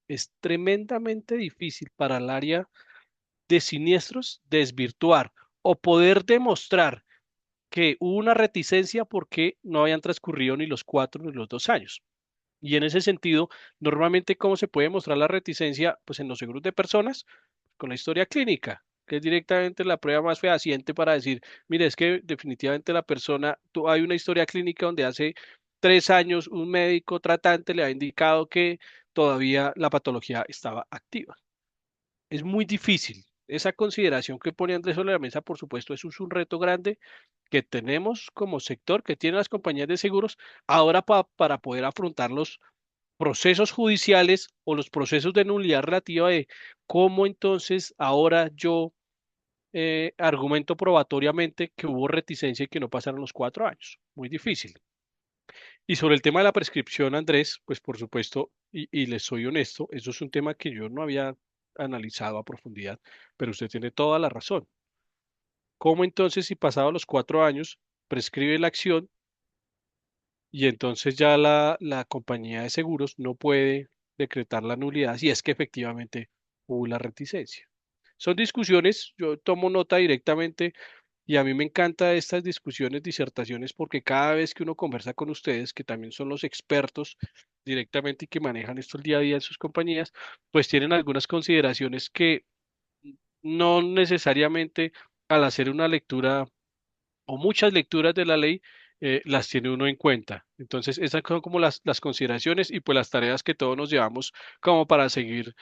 Es tremendamente difícil para el área de siniestros desvirtuar o poder demostrar que hubo una reticencia porque no habían transcurrido ni los 4 ni los 2 años. Y en ese sentido, normalmente, ¿cómo se puede mostrar la reticencia? Pues en los seguros de personas, con la historia clínica, que es directamente la prueba más fehaciente para decir, mire, es que definitivamente la persona, hay una historia clínica donde hace 3 años un médico tratante le ha indicado que todavía la patología estaba activa. Es muy difícil. Esa consideración que pone Andrés sobre la mesa, por supuesto, eso es un reto grande que tenemos como sector, que tienen las compañías de seguros, ahora para poder afrontar los procesos judiciales o los procesos de nulidad relativa de cómo entonces ahora yo argumento probatoriamente que hubo reticencia y que no pasaron los 4 años. Muy difícil. Y sobre el tema de la prescripción, Andrés, pues por supuesto, y les soy honesto, eso es un tema que yo no había analizado a profundidad, pero usted tiene toda la razón. ¿Cómo entonces si pasados los 4 años prescribe la acción y entonces ya la compañía de seguros no puede decretar la nulidad si es que efectivamente hubo la reticencia? Son discusiones, yo tomo nota directamente y a mí me encanta estas discusiones, disertaciones, porque cada vez que uno conversa con ustedes, que también son los expertos directamente y que manejan esto el día a día en sus compañías, pues tienen algunas consideraciones que no necesariamente al hacer una lectura o muchas lecturas de la ley las tiene uno en cuenta. Entonces, esas son como las consideraciones y pues las tareas que todos nos llevamos como para seguir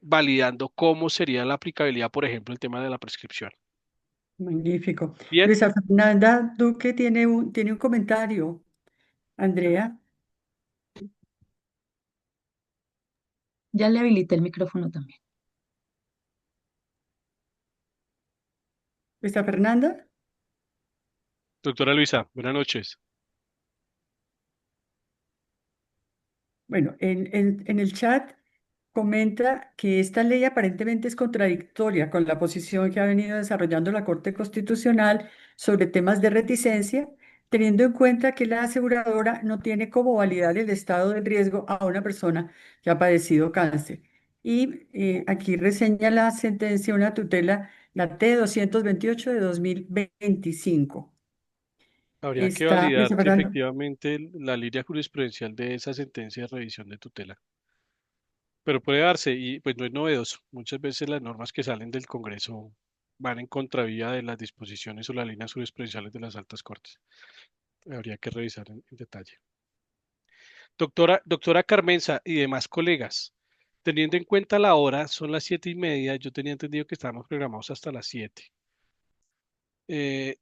validando cómo sería la aplicabilidad, por ejemplo, el tema de la prescripción. Magnífico. Bien, Luisa Fernanda Duque tiene un comentario. Andrea, Ya le habilité el micrófono también. Luisa Fernanda. doctora Luisa, buenas noches. Bueno, en el chat comenta que esta ley aparentemente es contradictoria con la posición que ha venido desarrollando la Corte Constitucional sobre temas de reticencia, teniendo en cuenta que la aseguradora no tiene cómo validar el estado de riesgo a una persona que ha padecido cáncer. Y aquí reseña la sentencia, una tutela, la T-228 de 2025. Habría que Está, validar Luisa que Fernanda. efectivamente la línea jurisprudencial de esa sentencia de revisión de tutela, pero puede darse y pues no es novedoso. Muchas veces las normas que salen del Congreso van en contravía de las disposiciones o las líneas jurisprudenciales de las altas cortes. Habría que revisar en detalle. Doctora Carmenza y demás colegas, teniendo en cuenta la hora, son las 7:30, yo tenía entendido que estábamos programados hasta las 7. Eh,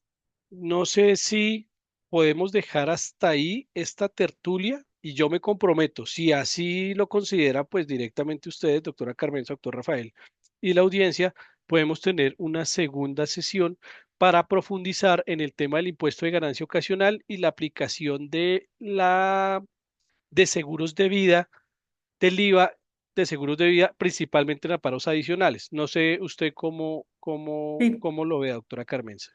no sé si podemos dejar hasta ahí esta tertulia y yo me comprometo, si así lo considera, pues directamente ustedes, doctora Carmenza, doctor Rafael, y la audiencia, podemos tener una segunda sesión para profundizar en el tema del impuesto de ganancia ocasional y la aplicación de seguros de vida, del IVA de seguros de vida, principalmente en amparos adicionales. No sé usted Sí, cómo lo ve, doctora Carmenza.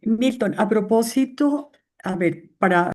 Milton, a propósito, a ver, para